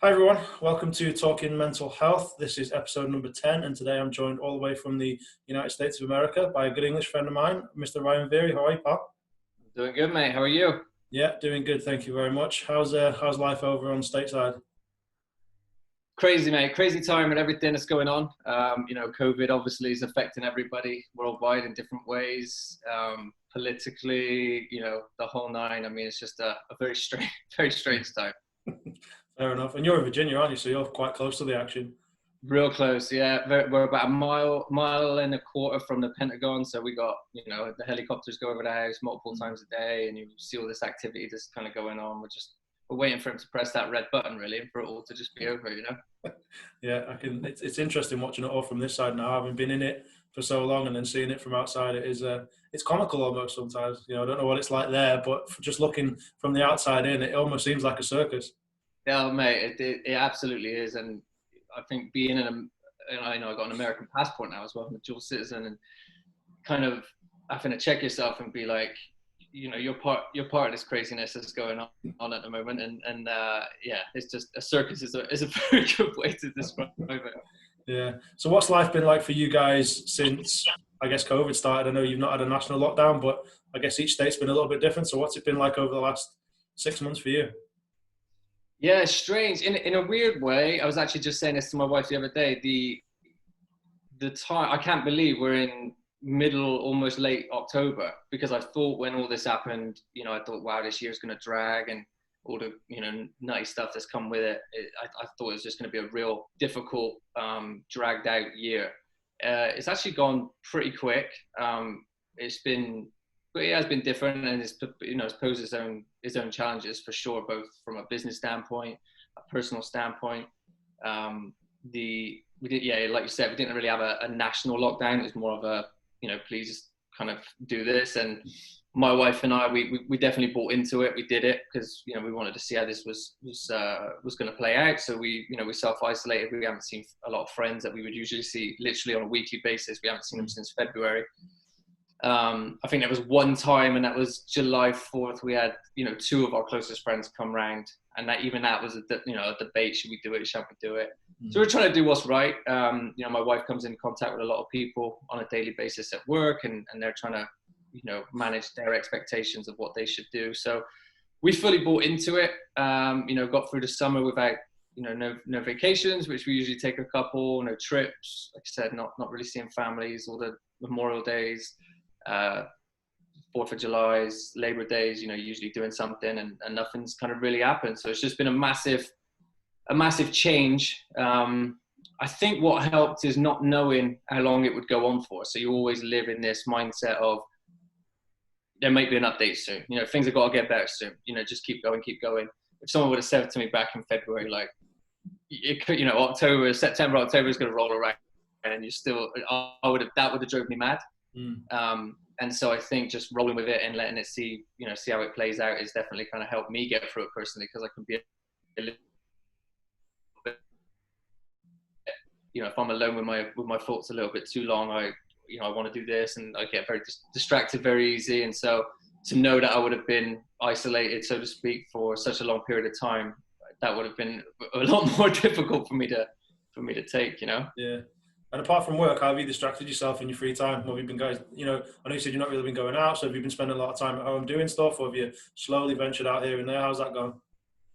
Hi everyone, welcome to Talking Mental Health. This is episode number 10, and today I'm joined all the way from the United States of America by a good English friend of mine, Mr. Ryan Verey. How are you, pal? Doing good, mate. How are you? Yeah, doing good, thank you very much. How's life over on stateside? Crazy, mate. Crazy time and everything that's going on. COVID obviously is affecting everybody worldwide in different ways. Politically, the whole nine. I mean, it's just a very strange, very strange time. Fair enough. And you're in Virginia, aren't you? So you're quite close to the action. Real close, yeah. We're about a mile and a quarter from the Pentagon. So we got, the helicopters go over the house multiple times a day, and you see all this activity that's kind of going on. We're waiting for him to press that red button, really, and for it all to just be over. Yeah, I can. It's interesting watching it all from this side now. Having been in it for so long and then seeing it from outside, it's comical almost sometimes. I don't know what it's like there, but just looking from the outside in, it almost seems like a circus. Yeah, mate, it absolutely is. And I think being I know I got an American passport now as well. I'm a dual citizen, and kind of having to check yourself and be like, you're part of this craziness that's going on at the moment. And yeah, it's just a circus is a very good way to describe it. Yeah. So what's life been like for you guys since, I guess, COVID started? I know you've not had a national lockdown, but I guess each state's been a little bit different. So what's it been like over the last 6 months for you? Yeah, strange. In a weird way, I was actually just saying this to my wife the other day. The time, I can't believe we're in middle, almost late October, because I thought when all this happened, I thought, wow, this year's going to drag, and all the nutty stuff that's come with it. I thought it was just going to be a real difficult, dragged out year. It's actually gone pretty quick. But it has been different, and it's posed its own challenges for sure, both from a business standpoint, a personal standpoint. Like you said, we didn't really have a national lockdown. It was more of a, please kind of do this. And my wife and I, we definitely bought into it. We did it because we wanted to see how this was going to play out. So we self-isolated. We haven't seen a lot of friends that we would usually see literally on a weekly basis. We haven't seen them since February. I think there was one time, and that was July 4th. We had, two of our closest friends come round, and that was a debate: should we do it? Shall we do it? So we're trying to do what's right. My wife comes in contact with a lot of people on a daily basis at work, and they're trying to, manage their expectations of what they should do. So we fully bought into it. Got through the summer without, no vacations, which we usually take a couple, no trips. Like I said, not really seeing families, all the Memorial Days. 4th of July's, Labor Days, usually doing something, and nothing's kind of really happened. So it's just been a massive change. I think what helped is not knowing how long it would go on for. So you always live in this mindset of there might be an update soon. Things have got to get better soon. Just keep going. If someone would have said to me back in February, like, it could, September, October is going to roll around, and that would have drove me mad. And so I think just rolling with it and letting it see how it plays out is definitely kind of helped me get through it personally, because I can be a little bit, if I'm alone with my thoughts a little bit too long, I want to do this, and I get very distracted very easy. And so to know that I would have been isolated, so to speak, for such a long period of time, that would have been a lot more difficult for me to take. Yeah. And apart from work, how have you distracted yourself in your free time? What have you been guys, I know you said you've not really been going out, so have you been spending a lot of time at home doing stuff, or have you slowly ventured out here and there? How's that gone?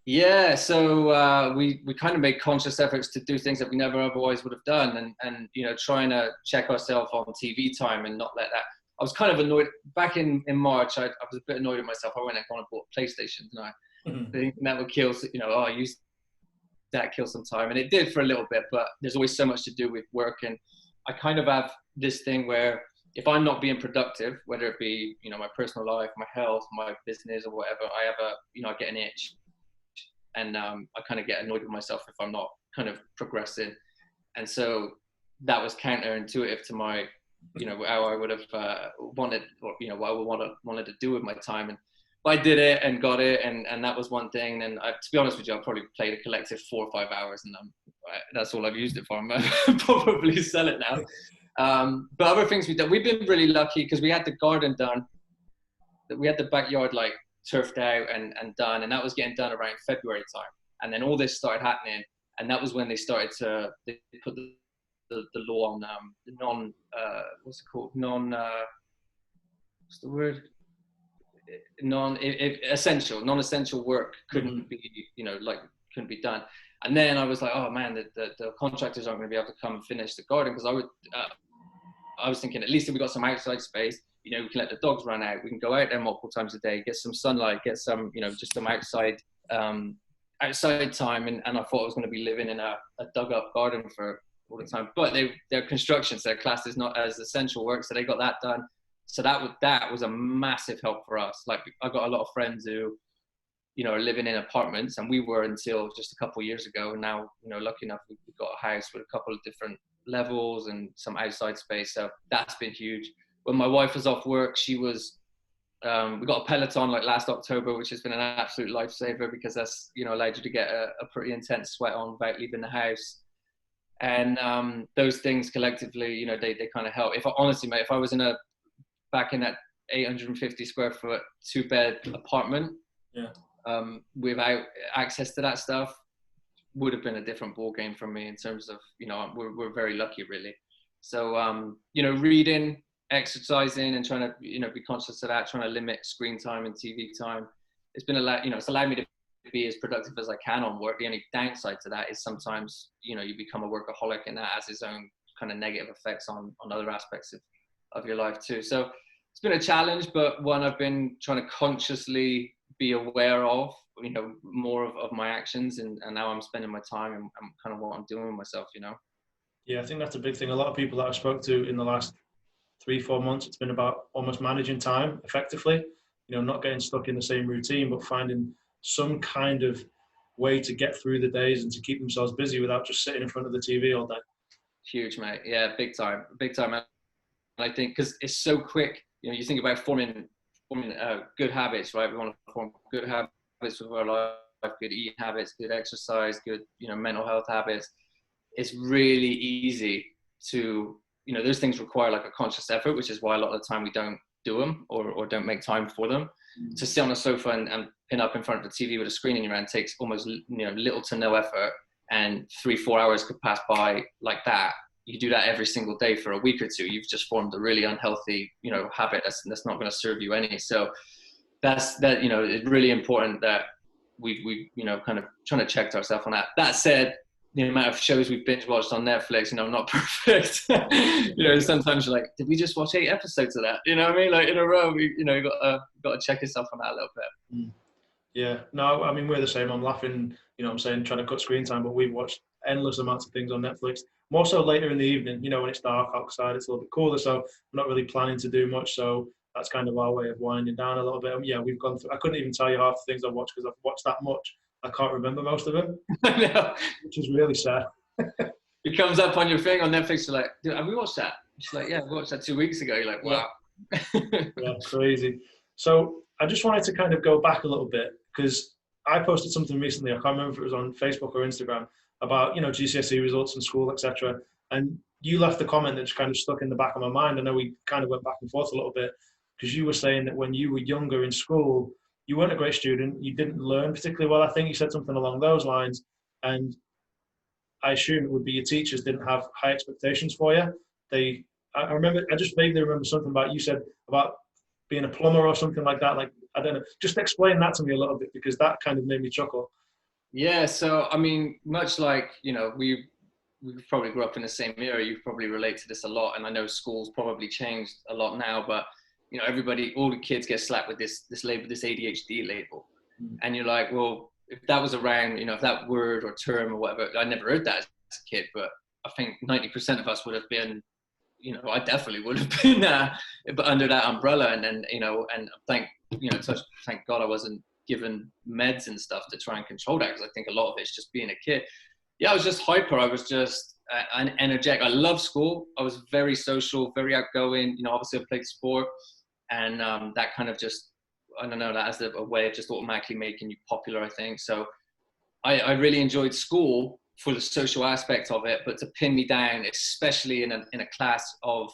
Yeah, so we kind of made conscious efforts to do things that we never otherwise would have done, and trying to check ourselves on TV time and not let that. I was kind of annoyed back in March. I was a bit annoyed at myself. I went and bought a PlayStation, and I think that would kill. I used that kill some time, and it did for a little bit, but there's always so much to do with work. And I kind of have this thing where if I'm not being productive, whether it be my personal life, my health, my business, or whatever, I get an itch, and I kind of get annoyed with myself if I'm not kind of progressing. And so that was counterintuitive to my how I would have wanted, or what I wanted to do with my time. And I did it and got it, and that was one thing. And to be honest with you, I probably played a collective 4 or 5 hours, and that's all I've used it for. I'm probably sell it now. But other things we've been really lucky, because we had the garden done. We had the backyard turfed out and done, and that was getting done around February time. And then all this started happening, and that was when they started to they put the law on non what's it called, what's the word, non-essential work couldn't be, you know, like couldn't be done. And then I was like, oh man, the contractors aren't going to be able to come and finish the garden, because I was thinking, at least if we got some outside space, you know, we can let the dogs run out, we can go out there multiple times a day, get some sunlight, get some, you know, just some outside time. And I thought I was going to be living in a dug up garden for all the time. But they're construction, so their class is not as essential work, so they got that done. So that was a massive help for us. Like, I got a lot of friends who, you know, are living in apartments, and we were until just a couple of years ago. And now, you know, lucky enough, we've got a house with a couple of different levels and some outside space. So that's been huge. When my wife was off work, she was, we got a Peloton like last October, which has been an absolute lifesaver, because that's, you know, allowed you to get a pretty intense sweat on without leaving the house. And those things collectively, you know, they kind of help. If I honestly, mate, if I was back in that 850 square foot 2-bed apartment, without access to that stuff, would have been a different ball game for me in terms of, you know, we're very lucky, really. So, you know, reading, exercising, and trying to, you know, be conscious of that, trying to limit screen time and TV time. It's been you know, it's allowed me to be as productive as I can on work. The only downside to that is sometimes, you know, you become a workaholic, and that has its own kind of negative effects on other aspects of your life too. So it's been a challenge, but one I've been trying to consciously be aware of, you know, more of my actions, and now I'm spending my time and kind of what I'm doing with myself, you know. Yeah, I think that's a big thing. A lot of people that I've spoke to in the last 3-4 months, it's been about almost managing time effectively, you know, not getting stuck in the same routine, but finding some kind of way to get through the days and to keep themselves busy without just sitting in front of the TV all day. Huge, mate. Yeah, big time. And I think because it's so quick, you know, you think about forming good habits, right? We want to form good habits with our life, good eating habits, good exercise, good, you know, mental health habits. It's really easy to, you know, those things require like a conscious effort, which is why a lot of the time we don't do them or don't make time for them. To sit on a sofa and pin up in front of the TV with a screen in your hand takes almost, you know, little to no effort, and 3-4 hours could pass by like that. You do that every single day for a week or two, you've just formed a really unhealthy, you know, habit that's not going to serve you any. So that, you know, it's really important that we you know, kind of trying to check ourselves on that. That said, the amount of shows we've binge watched on Netflix, you know, I'm not perfect. You know, sometimes you're like, did we just watch 8 episodes of that? You know what I mean? Like in a row, you know, you got to check yourself on that a little bit. Yeah, no, I mean, we're the same. I'm laughing, you know what I'm saying, trying to cut screen time, but we've watched endless amounts of things on Netflix, more so later in the evening, you know, when it's dark outside, it's a little bit cooler, so we're not really planning to do much, so that's kind of our way of winding down a little bit. Yeah, we've gone through, I couldn't even tell you half the things I've watched, because I've watched that much, I can't remember most of them, which is really sad. It comes up on your thing on Netflix, you're like, dude, have we watched that? It's like, yeah, we watched that 2 weeks ago. You're like, wow. Yeah, crazy. So I just wanted to kind of go back a little bit, because I posted something recently, I can't remember if it was on Facebook or Instagram, about, you know, GCSE results in school, etc. And you left a comment that just kind of stuck in the back of my mind. I know we kind of went back and forth a little bit, because you were saying that when you were younger in school, you weren't a great student, you didn't learn particularly well. I think you said something along those lines. And I assume it would be your teachers didn't have high expectations for you. I just vaguely remember something about, you said about being a plumber or something like that. Like, I don't know, just explain that to me a little bit, because that kind of made me chuckle. Yeah, so I mean, much like, you know, we probably grew up in the same era, you probably relate to this a lot, and I know schools probably changed a lot now, but you know, all the kids get slapped with this label, this ADHD label. And you're like, well, if that was around, you know, if that word or term or whatever, I never heard that as a kid, but I think 90% of us would have been, you know, I definitely would have been under that umbrella. And then, you know, and thank God I wasn't given meds and stuff to try and control that, because I think a lot of it's just being a kid. Yeah, I was just hyper. I was just energetic. I love school. I was very social, very outgoing. You know, obviously I played sport, and that kind of just, I don't know, that has a way of just automatically making you popular, I think. So I really enjoyed school for the social aspect of it, but to pin me down, especially in a class of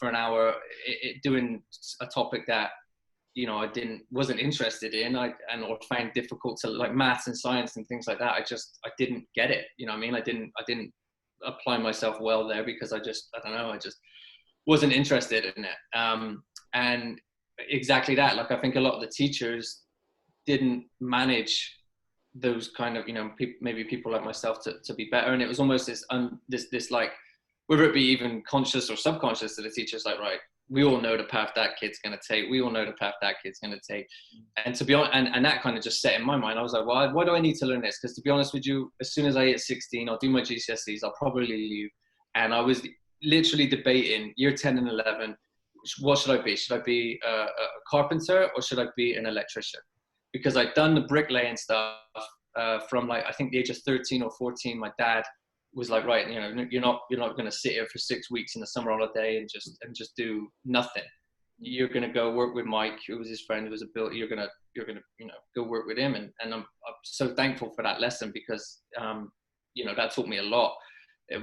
for an hour, doing a topic that I wasn't interested in, or found difficult to, like maths and science and things like that. I didn't get it. You know what I mean? I didn't apply myself well there because I don't know, I just wasn't interested in it. And exactly that. Like, I think a lot of the teachers didn't manage those kind of, maybe people like myself to be better. And it was almost this like, whether it be even conscious or subconscious, to the teachers, like, right, we all know the path that kid's going to take. We all know the path that kid's going to take. And to be honest, and that kind of just set in my mind. I was like, well, why do I need to learn this? Because to be honest with you, as soon as I hit 16, I'll do my GCSEs. I'll probably leave. And I was literally debating year 10 and 11. What should I be? Should I be a carpenter or should I be an electrician? Because I'd done the bricklaying stuff from, like, I think the age of 13 or 14. My dad was like, right, you're not going to sit here for 6 weeks in the summer holiday and just do nothing. You're going to go work with Mike, who was his friend, who was a builder. You're going to go work with him. And I'm so thankful for that lesson, because that taught me a lot.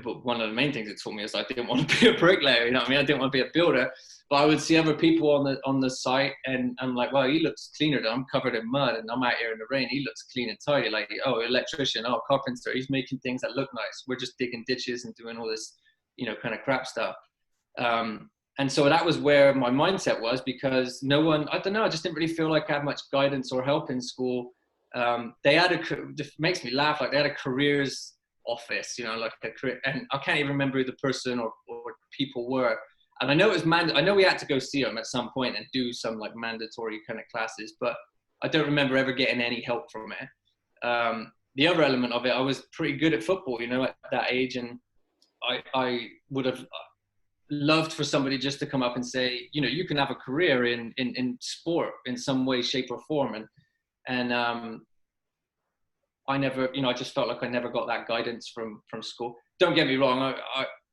But one of the main things it taught me is I didn't want to be a bricklayer. You know what I mean? I didn't want to be a builder. But I would see other people on the site, and I'm like, well, he looks cleaner than I'm covered in mud, and I'm out here in the rain. He looks clean and tidy. Like, oh, electrician, oh, carpenter. He's making things that look nice. We're just digging ditches and doing all this, kind of crap stuff. And so that was where my mindset was, because no one, I don't know, I just didn't really feel like I had much guidance or help in school. They had it makes me laugh. Like, they had a careers office, like a career, and I can't even remember who the person or people were. And I know it was I know we had to go see them at some point and do some, like, mandatory kind of classes, but I don't remember ever getting any help from it. The other element of it, I was pretty good at football, at that age, and I would have loved for somebody just to come up and say, you can have a career in sport in some way, shape, or form. And I never, I just felt like I never got that guidance from school. Don't get me wrong,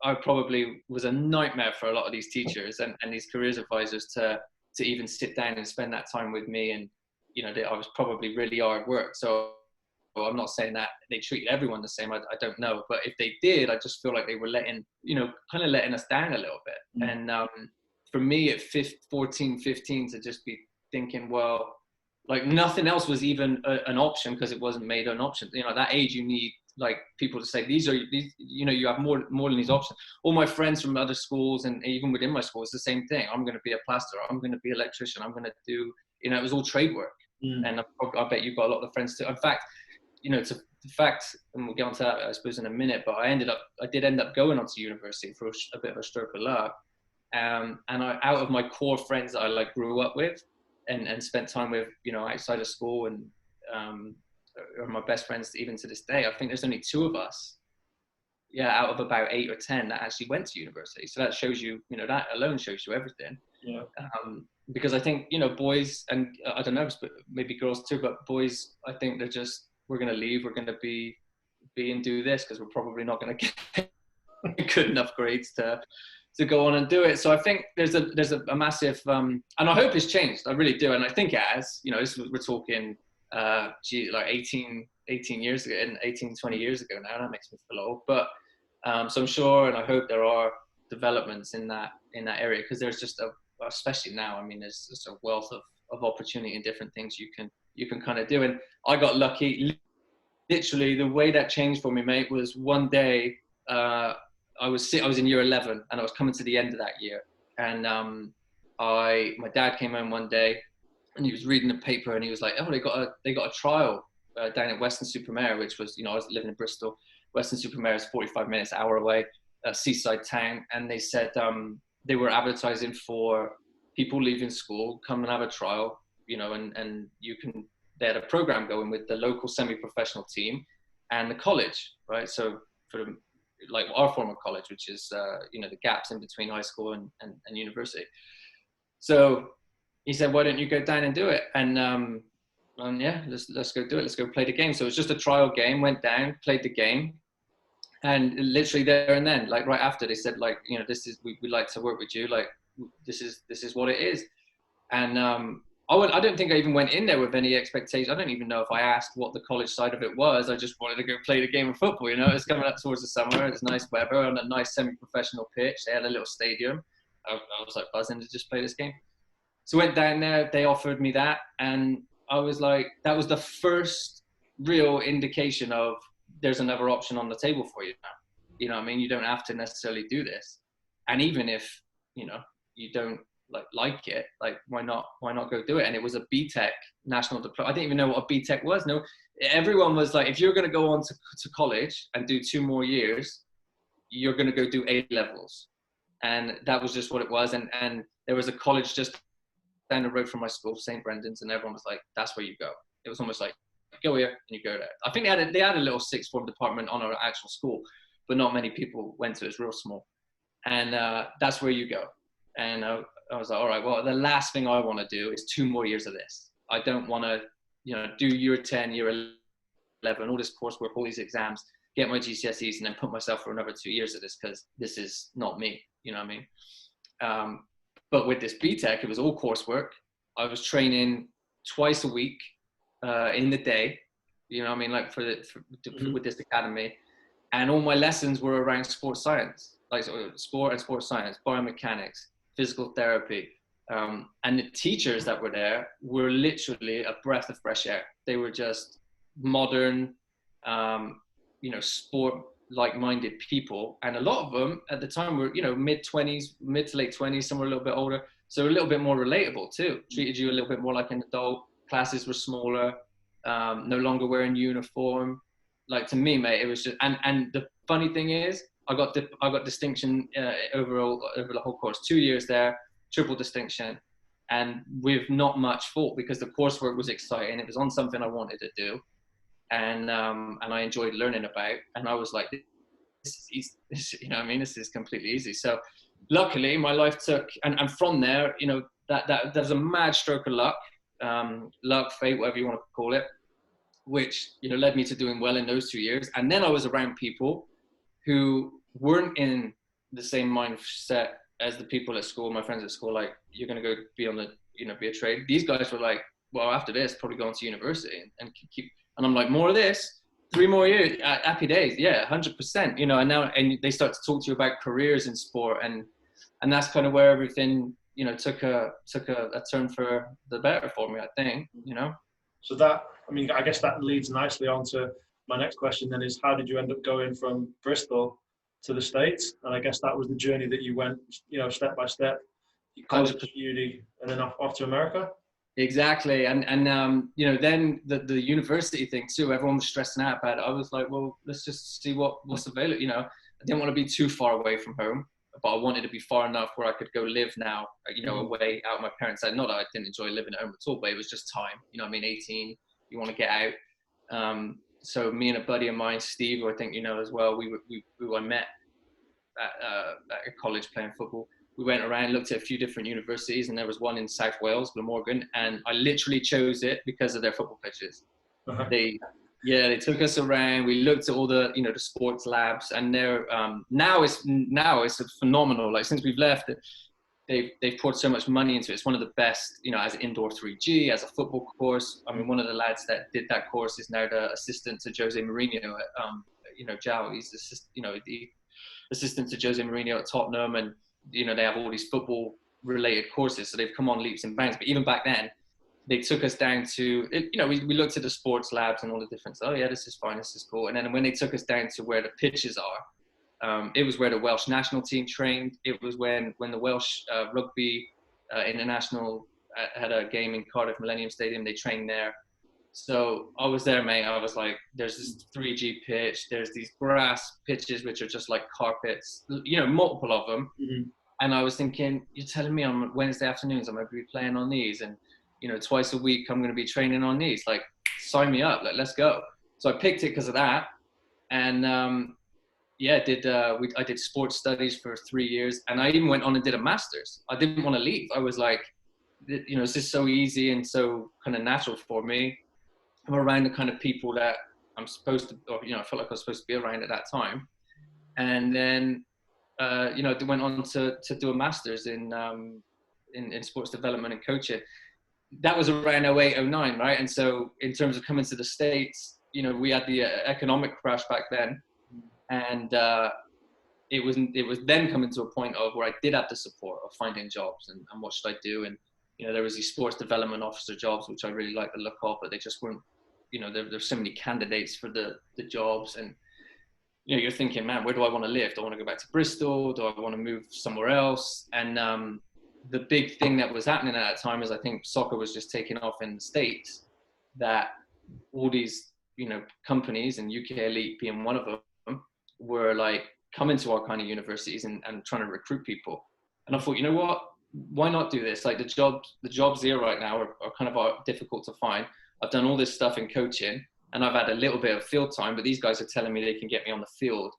I probably was a nightmare for a lot of these teachers and these careers advisors to even sit down and spend that time with me. And, I was probably really hard work. So I'm not saying that they treated everyone the same. I don't know. But if they did, I just feel like they were letting us down a little bit. Mm. And for me at 14, 15, to just be thinking, well, like, nothing else was even an option, because it wasn't made an option. At that age, you need, like, people to say, these, you have more than these options. All my friends from other schools, and even within my school, it's the same thing. I'm going to be a plasterer. I'm going to be an electrician. I'm going to do, it was all trade work. Mm. And I bet you've got a lot of friends too. In fact, it's the fact, and we'll get onto that, I suppose, in a minute, but I did end up going on to university for a bit of a stroke of luck. And out of my core friends that I, like, grew up with, and spent time with, outside of school, and are my best friends even to this day. I think there's only 2 of us, out of about 8 or 10 that actually went to university. So that shows you, that alone shows you everything. Yeah. Because I think, boys, and I don't know, but maybe girls too, but boys, I think they're just, we're going to leave, we're going to be and do this, because we're probably not going to get good enough grades to go on and do it. So I think there's a massive, and I hope it's changed. I really do. And I think it has, we're talking, like 18 years ago, and 20 years ago now. That makes me feel old. But so I'm sure, and I hope there are developments in that area, because there's just especially now, there's just a wealth of opportunity and different things you can kind of do. And I got lucky. Literally, the way that changed for me, mate, was one day, I was in year 11, and I was coming to the end of that year. And my dad came home one day, and he was reading the paper, and he was like, "Oh, they got a trial down at Weston-super-Mare," which was, I was living in Bristol. Weston-super-Mare is 45 minutes, hour away, a seaside town. And they said they were advertising for people leaving school, come and have a trial, and they had a program going with the local semi-professional team and the college, right? So for like our form of college, which is, the gaps in between high school and university. So he said, why don't you go down and do it? And yeah, let's go do it. Let's go play the game. So it was just a trial game, went down, played the game. And literally there and then, like right after, they said, like, we'd like to work with you. Like, this is what it is. And I don't think I even went in there with any expectations. I don't even know if I asked what the college side of it was. I just wanted to go play the game of football. It's coming up towards the summer. It's nice weather on a nice semi-professional pitch. They had a little stadium. I was like buzzing to just play this game. So I went down there, they offered me that, and I was like, that was the first real indication of there's another option on the table for you now. You know what I mean? You don't have to necessarily do this. And even if, you know, you don't like it, like why not go do it? And it was a BTEC national diploma. I didn't even know what a BTEC was. No, everyone was like, if you're going to go on to college and do 2 more years, you're going to go do A levels. And that was just what it was. And there was a college just down the road from my school, St. Brendan's, and everyone was like, that's where you go. It was almost like, go here and you go there. I think they had a little sixth form department on our actual school, but not many people went to it. It's real small. And that's where you go. And I was like, all right, well, the last thing I want to do is 2 more years of this. I don't want to, you know, do year 10, year 11, all this coursework, all these exams, get my GCSEs, and then put myself for another 2 years of this, because this is not me. You know what I mean? But with this BTEC, it was all coursework. I was training twice a week in the day, you know what I mean, like with this academy. And all my lessons were around sports science, like sport and sports science, biomechanics, physical therapy. And the teachers that were there were literally a breath of fresh air. They were just modern, you know, sport like-minded people, and a lot of them at the time were, you know, mid to late 20s, some were a little bit older, so a little bit more relatable too. Treated you a little bit more like an adult. Classes were smaller, no longer wearing uniform. Like, to me, mate, it was just, and the funny thing is, I got distinction over the whole course. 2 years there, triple distinction, and with not much fault, because the coursework was exciting. It was on something I wanted to do. And I enjoyed learning about, and I was like, this is easy. You know what I mean? This is completely easy. So luckily my life took, and from there, you know, that was a mad stroke of luck, fate, whatever you want to call it, which, you know, led me to doing well in those 2 years. And then I was around people who weren't in the same mindset as the people at school, my friends at school, like, you're going to go be on the, you know, be a trade. These guys were like, well, after this, probably going to university and keep. And I'm like, more of this, 3 more years, happy days. Yeah, 100%, you know. And now, and they start to talk to you about careers in sport. And that's kind of where everything, you know, took a turn for the better for me, I think, you know. So that, I mean, I guess that leads nicely on to my next question then, is how did you end up going from Bristol to the States? And I guess that was the journey that you went, you know, step by step, college, uni, and then off to America? Exactly. And you know, then the university thing too, everyone was stressing out about it. I was like, well, let's just see what's available. You know, I didn't want to be too far away from home, but I wanted to be far enough where I could go live now, you know, away out of my parents' side. Not that I didn't enjoy living at home at all, but it was just time. You know what I mean? 18, you want to get out. So me and a buddy of mine, Steve, who I think you know as well, I met at college playing football. We went around, looked at a few different universities, and there was one in South Wales, Glamorgan, and I literally chose it because of their football pitches. Uh-huh. They took us around. We looked at all the, you know, the sports labs, and they're now it's phenomenal. Like, since we've left, they've poured so much money into it. It's one of the best, you know, as indoor 3G, as a football course. I mean, one of the lads that did that course is now the assistant to Jose Mourinho at you know, João. He's the assistant to Jose Mourinho at Tottenham, and you know, they have all these football related courses, so they've come on leaps and bounds. But even back then, they took us down to, you know, we looked at the sports labs and all the different, oh yeah, this is fine, this is cool. And then when they took us down to where the pitches are, it was where the Welsh national team trained. It was when the Welsh rugby international had a game in Cardiff Millennium Stadium, they trained there. So I was there, mate. I was like, there's this 3G pitch, there's these grass pitches which are just like carpets, you know, multiple of them. Mm-hmm. And I was thinking, you're telling me on Wednesday afternoons I'm going to be playing on these, and you know, twice a week I'm going to be training on these. Like, sign me up. Like, let's go. So I picked it because of that. And I did sports studies for 3 years, and I even went on and did a master's. I didn't want to leave. I was like, you know, this is so easy and so kind of natural for me. I'm around the kind of people that I'm supposed to, or, you know, I felt like I was supposed to be around at that time. And then, you know, I went on to do a master's in sports development and coaching. That was around 08, 09, right? And so in terms of coming to the States, you know, we had the economic crash back then. And it was then coming to a point of where I did have the support of finding jobs and what should I do. And you know, there was these sports development officer jobs, which I really liked the look of, but they just weren't, you know, there's so many candidates for the jobs. And, you know, you're thinking, man, where do I want to live? Do I want to go back to Bristol? Do I want to move somewhere else? And the big thing that was happening at that time is I think soccer was just taking off in the States, that all these, you know, companies, and UK Elite being one of them, were like coming to our kind of universities and trying to recruit people. And I thought, you know what, why not do this? Like the jobs here right now are kind of difficult to find. I've done all this stuff in coaching and I've had a little bit of field time, but these guys are telling me they can get me on the field,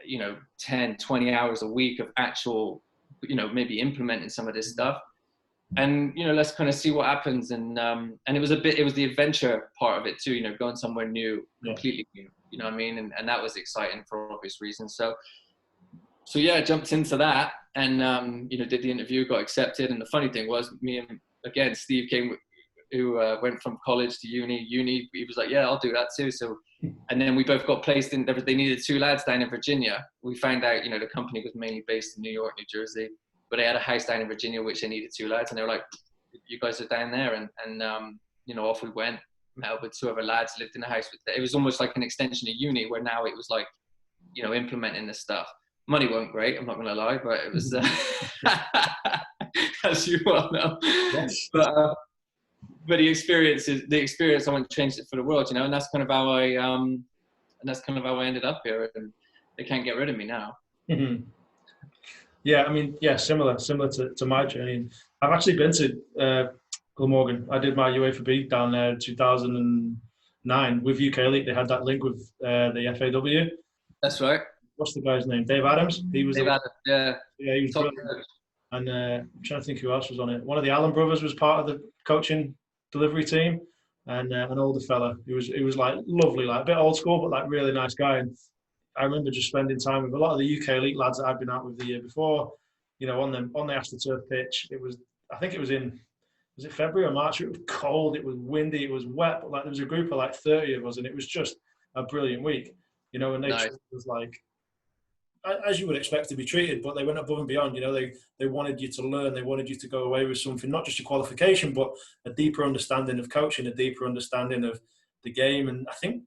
you know, 10, 20 hours a week of actual, you know, maybe implementing some of this stuff. And, you know, let's kind of see what happens. And it was the adventure part of it too, you know, going somewhere new, completely new, you know what I mean? And that was exciting for obvious reasons. So yeah, I jumped into that and, you know, did the interview, got accepted. And the funny thing was, me and, again, Steve came, who went from college to uni, he was like, yeah, I'll do that too. So, and then we both got placed in, they needed 2 lads down in Virginia. We found out, you know, the company was mainly based in New York, New Jersey, but they had a house down in Virginia, which they needed 2 lads. And they were like, you guys are down there. And you know, off we went, met up with 2 other lads, lived in the house. It was almost like an extension of uni, where now it was like, you know, implementing this stuff. Money weren't great, I'm not going to lie, but it was, as you well know. Yes. But the experience, I want to change it for the world, you know, and that's kind of how I ended up here, and they can't get rid of me now. Mm-hmm. Yeah, I mean, yeah, similar to my journey. I've actually been to Glamorgan. I did my UEFA B down there in 2009 with UK Elite. They had that link with the FAW. That's right. What's the guy's name? Dave Adams. He was. Dave Adams, yeah. Yeah, he was brilliant. And I'm trying to think who else was on it. One of the Allen brothers was part of the coaching delivery team, and an older fella. He was like lovely, like a bit old school, but like really nice guy. And I remember just spending time with a lot of the UK Elite lads that I'd been out with the year before. You know, on the AstroTurf pitch. I think it was it February or March? It was cold, it was windy, it was wet, but like there was a group of like 30 of us, and it was just a brilliant week. You know, and they was like, as you would expect to be treated, but they went above and beyond. You know, they wanted you to learn, they wanted you to go away with something, not just your qualification, but a deeper understanding of coaching, a deeper understanding of the game. And I think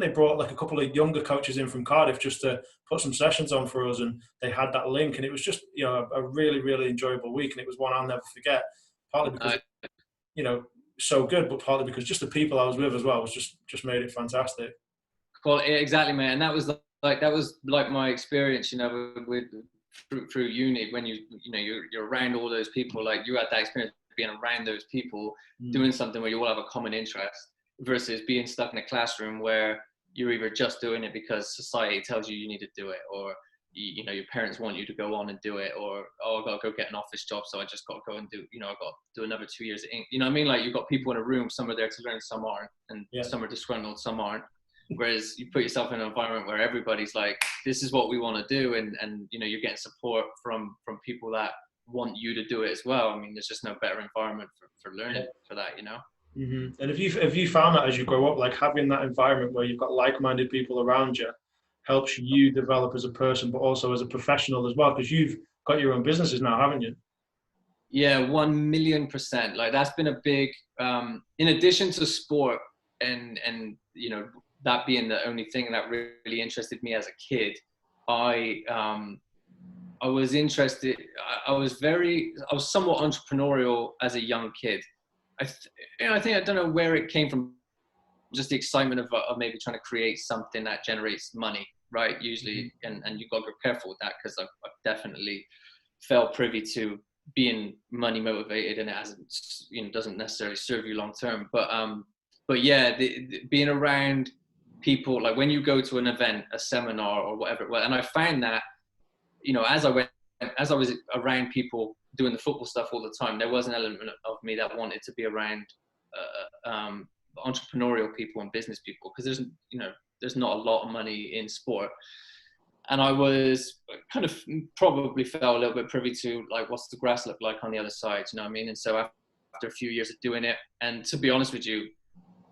they brought like a couple of younger coaches in from Cardiff just to put some sessions on for us, and they had that link, and it was just, you know, a really, really enjoyable week, and it was one I'll never forget, partly because, you know, so good, but partly because just the people I was with as well was just made it fantastic. Well, exactly, man. And that was like my experience, you know, with through uni, when you're around all those people. Like, you had that experience being around those people, doing something where you all have a common interest, versus being stuck in a classroom where you're either just doing it because society tells you need to do it, or you know, your parents want you to go on and do it, or I've got to go get an office job, so I just got to go and do, you know, I've got to do another 2 years of ink. You know what I mean? Like, you've got people in a room, some are there to learn, some aren't, and some are disgruntled, some aren't. Whereas you put yourself in an environment where everybody's like, this is what we want to do, and you know, you're getting support from people that want you to do it as well. I mean, there's just no better environment for learning for that, you know. Mm-hmm. And have you found that as you grow up, like having that environment where you've got like-minded people around you helps you develop as a person, but also as a professional as well, because you've got your own businesses now, haven't you? Yeah, 1,000,000%. Like, that's been a big, in addition to sport and you know, that being the only thing that really interested me as a kid, I was interested. I was somewhat entrepreneurial as a young kid. I don't know where it came from. Just the excitement of maybe trying to create something that generates money, right? Usually, and you got to be careful with that, because I've definitely felt privy to being money motivated, and it hasn't, you know, doesn't necessarily serve you long term. But yeah, being around people, like when you go to an event, a seminar or whatever, and I found that, you know, as I was around people doing the football stuff all the time, there was an element of me that wanted to be around entrepreneurial people and business people, because there's not a lot of money in sport. And I was kind of probably felt a little bit privy to, like, what's the grass look like on the other side, you know what I mean? And so after a few years of doing it, and to be honest with you,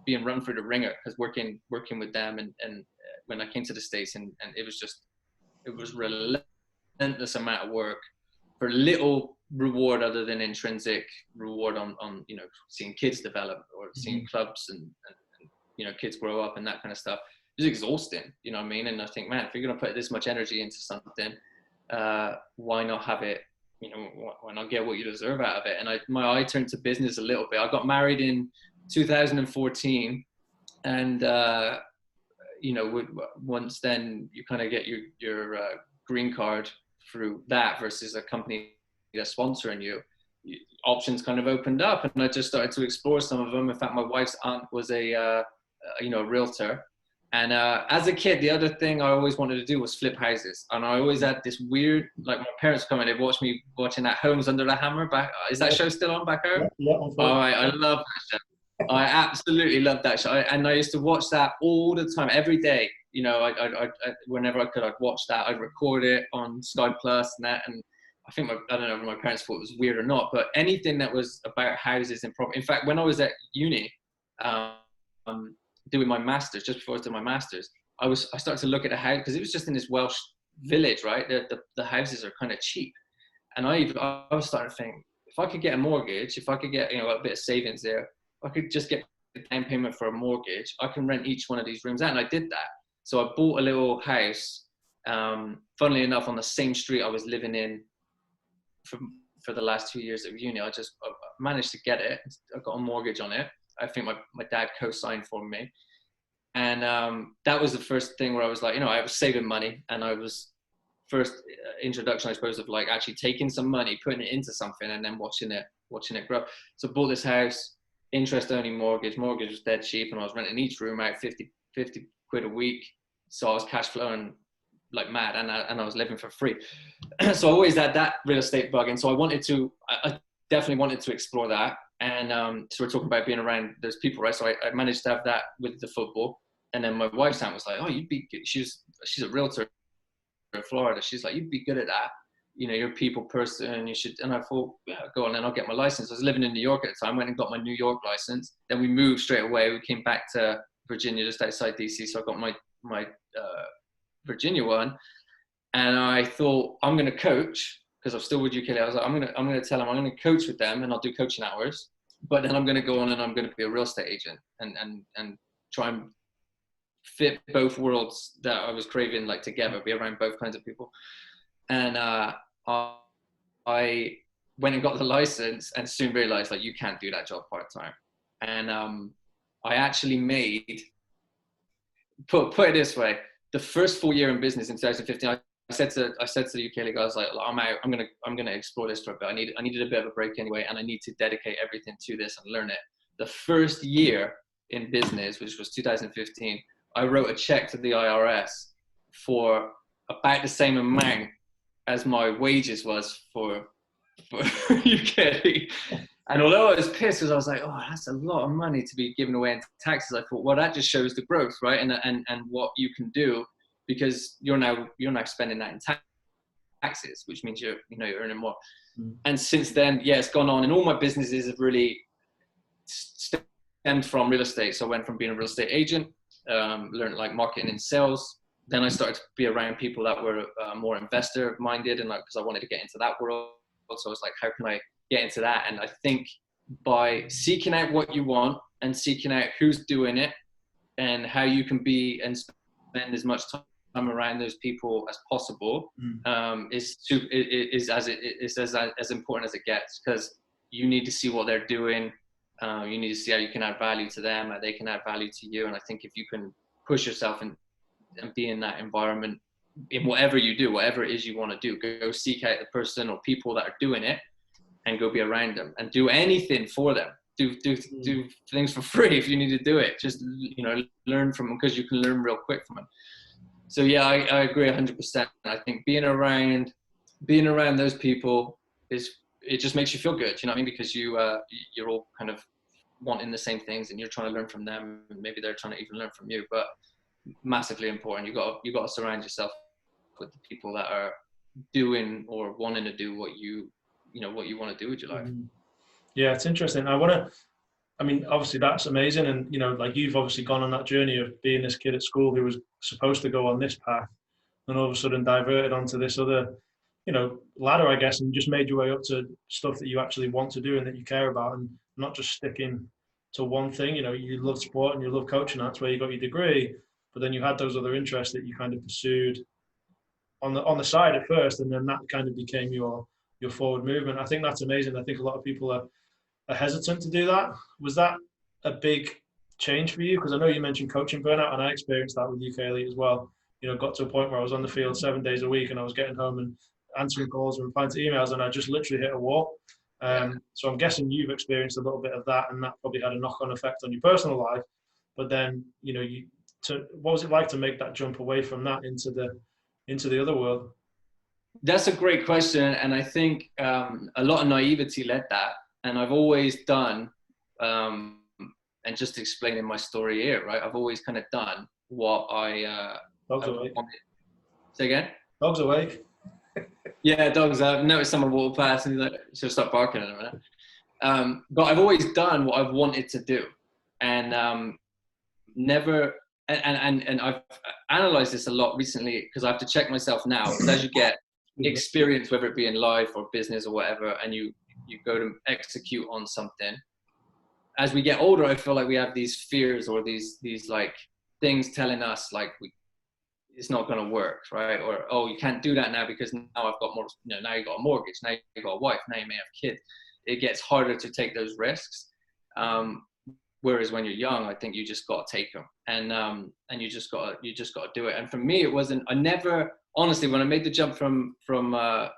being run through the ringer, because working with them, and when I came to the States, and it was relentless amount of work for little reward other than intrinsic reward on you know, seeing kids develop or seeing clubs and you know, kids grow up and that kind of stuff. It's exhausting, you know what I mean? And I think, man, if you're going to put this much energy into something, why not have it, you know, why not get what you deserve out of it? And my eye turned to business a little bit. I got married in 2014, and you know, once then you kind of get your green card through that versus a company that's sponsoring you, options kind of opened up, and I just started to explore some of them. In fact, my wife's aunt was a you know, realtor. And as a kid, the other thing I always wanted to do was flip houses. And I always had this weird, like my parents come in, they watch me watching that Homes Under the Hammer. Is that show still on back home? Yeah, oh, I love that show. I absolutely love that show. And I used to watch that all the time, every day. You know, I whenever I could, I'd watch that. I'd record it on Sky Plus and that. And I think, I don't know if my parents thought it was weird or not, but anything that was about houses and property. In fact, when I was at uni, doing my master's, just before I was doing my master's, I started to look at a house, because it was just in this Welsh village, right? The houses are kind of cheap. And I was starting to think, if I could get a mortgage, if I could get, you know, a bit of savings there, I could just get a down payment for a mortgage, I can rent each one of these rooms out. And I did that. So I bought a little house, funnily enough, on the same street I was living in for the last 2 years of uni. I managed to get it. I got a mortgage on it. I think my dad co-signed for me. And that was the first thing where I was like, you know, I was saving money, and I was first introduction, I suppose, of like actually taking some money, putting it into something, and then watching it grow. So I bought this house, interest only mortgage was dead cheap, and I was renting each room out 50 quid a week. So I was cash flowing like mad, and I was living for free. So I always had that real estate bug. And so I definitely wanted to explore that. And so we're talking about being around those people, right? So I managed to have that with the football. And then my wife's aunt was like, oh, you'd be good. She's a realtor in Florida. She's like, you'd be good at that. You know, you're a people person. You should. And I thought, yeah, go on, then I'll get my license. I was living in New York at the time. Went and got my New York license. Then we moved straight away. We came back to Virginia, just outside DC. So I got my Virginia one. And I thought, I'm going to coach, because I'm still with UKLA. I was like, I'm going to tell them I'm going to coach with them, and I'll do coaching hours. But then I'm going to go on and I'm going to be a real estate agent and try and fit both worlds that I was craving, like together, be around both kinds of people. And I went and got the license, and soon realized, like, you can't do that job part-time. And I actually made, put it this way, the first full year in business in 2015, I said to the UK League, I was like, I'm out. I'm gonna explore this for a bit. I needed a bit of a break anyway, and I need to dedicate everything to this and learn it. The first year in business, which was 2015, I wrote a check to the IRS for about the same amount as my wages was for UK League. And although I was pissed, because I was like, oh, that's a lot of money to be given away in taxes, I thought, well, that just shows the growth, right? And what you can do, because you're now spending that in taxes, which means you're earning more. Mm. And since then, yeah, it's gone on, and all my businesses have really stemmed from real estate. So I went from being a real estate agent, learned like marketing and sales. Then I started to be around people that were more investor minded, and like, because I wanted to get into that world. So I was like, how can I get into that? And I think by seeking out what you want and seeking out who's doing it and how you can be and spend as much time around those people as possible, is as important as it gets, because you need to see what they're doing. You need to see how you can add value to them, how they can add value to you. And I think if you can push yourself and be in that environment in whatever you do, whatever it is you want to do, go seek out the person or people that are doing it and go be around them and do anything for them. Do things for free if you need to do it. Just, learn from them, because you can learn real quick from them. So yeah, I agree 100%. I think being around those people it just makes you feel good. You know what I mean? Because you're all kind of wanting the same things, and you're trying to learn from them, and maybe they're trying to even learn from you. But massively important. You got to surround yourself with the people that are doing or wanting to do what you want to do with your life. Yeah, it's interesting. Obviously that's amazing. And, like, you've obviously gone on that journey of being this kid at school who was supposed to go on this path and all of a sudden diverted onto this other ladder, I guess, and just made your way up to stuff that you actually want to do and that you care about, and not just sticking to one thing. You love sport and you love coaching. That's where you got your degree, but then you had those other interests that you kind of pursued on the side at first, and then that kind of became your forward movement. I think that's amazing. I think a lot of people are hesitant to do that. Was that a big change for you? Because I know you mentioned coaching burnout, and I experienced that with UK Elite as well. Got to a point where I was on the field 7 days a week, and I was getting home and answering calls and replying to emails, and I just literally hit a wall. So I'm guessing you've experienced a little bit of that, and that probably had a knock-on effect on your personal life. But then, what was it like to make that jump away from that into the other world? That's a great question, and I think a lot of naivety led that. And I've always done, and just explaining my story here, right? I've always kind of done what Dogs awake. Say again? Dogs awake. Yeah, dogs. I've noticed someone walk past and he's like, should stop barking in a minute. But I've always done what I've wanted to do, and never. And I've analyzed this a lot recently because I have to check myself now. Because as you get experience, whether it be in life or business or whatever, and you go to execute on something, as we get older, I feel like we have these fears or these like things telling us like it's not going to work, right? Or, oh, you can't do that now because now I've got more, now you've got a mortgage, now you've got a wife, now you may have kids. It gets harder to take those risks. Whereas when you're young, I think you just got to take them, and you just got to do it. And for me, it wasn't. I never, honestly, when I made the jump from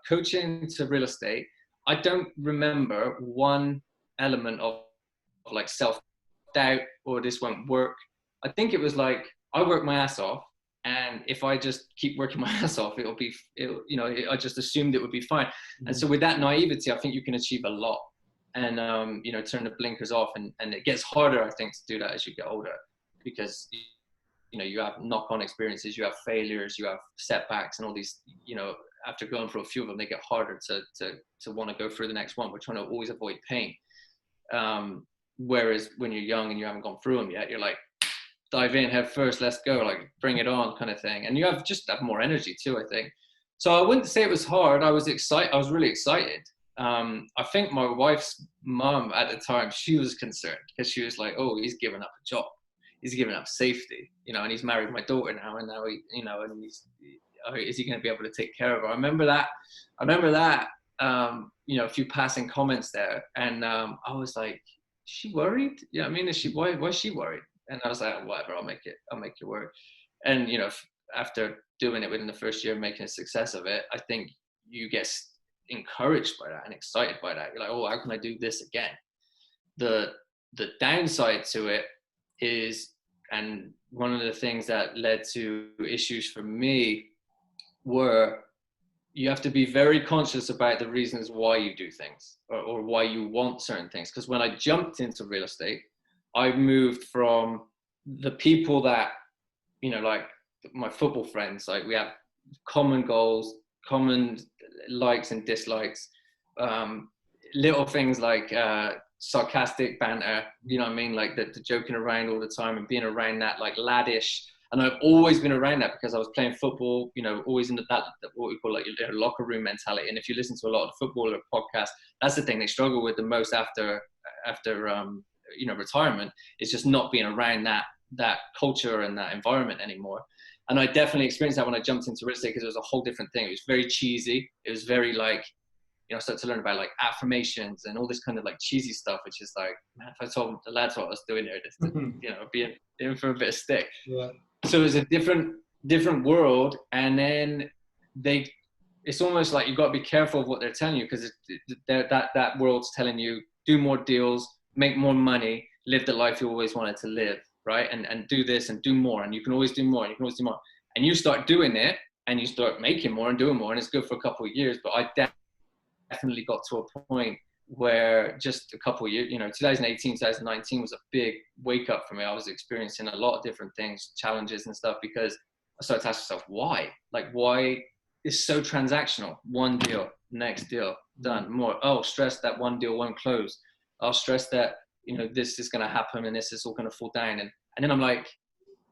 coaching to real estate, I don't remember one element of like self-doubt or this won't work. I think it was like I worked my ass off, and if I just keep working my ass off, I just assumed it would be fine. Mm-hmm. And so with that naivety, I think you can achieve a lot. And turn the blinkers off, and it gets harder, I think, to do that as you get older, because you have knock-on experiences, you have failures, you have setbacks, and all these, after going through a few of them, they get harder to want to go through the next one. We're trying to always avoid pain, whereas when you're young and you haven't gone through them yet, you're like, dive in head first, let's go, like bring it on, kind of thing. And you have more energy too, I think. So I wouldn't say it was hard. I was really excited. I think my wife's mom at the time, she was concerned because she was like, oh, he's given up a job, he's given up safety, and he's married my daughter now, and now is he going to be able to take care of her? I remember that a few passing comments there, and I was like, is she worried? Yeah, I mean, why is she worried? And I was like, oh, whatever, I'll make it work. And after doing it within the first year, making a success of it, I think you get encouraged by that and excited by that. You're like, oh, how can I do this again? The downside to it is, and one of the things that led to issues for me were, you have to be very conscious about the reasons why you do things or why you want certain things. Because when I jumped into real estate, I moved from the people that, like my football friends, like we have common goals, common likes and dislikes, little things like sarcastic banter, you know what I mean, like the joking around all the time and being around that like laddish. And I've always been around that because I was playing football, always in that what we call like your locker room mentality. And if you listen to a lot of footballer podcasts, that's the thing they struggle with the most after retirement. It's just not being around that culture and that environment anymore. And I definitely experienced that when I jumped into real estate, because it was a whole different thing. It was very cheesy. It was very like, I started to learn about like affirmations and all this kind of like cheesy stuff, which is like, man, if I told the lads what I was doing here, being in for a bit of stick. Yeah. So it was a different world. And then it's almost like you've got to be careful of what they're telling you, because that world's telling you, do more deals, make more money, live the life you always wanted to live. Right. And do this and do more. And you can always do more. And you can always do more. And you start doing it and you start making more and doing more. And it's good for a couple of years. But I definitely got to a point where just a couple of years, 2018, 2019 was a big wake up for me. I was experiencing a lot of different things, challenges and stuff, because I started to ask myself, why? Like, why is so transactional? One deal, next deal, done, more. Oh, stress that one deal won't close. I'll stress that, this is going to happen and this is all going to fall down. And then I'm like,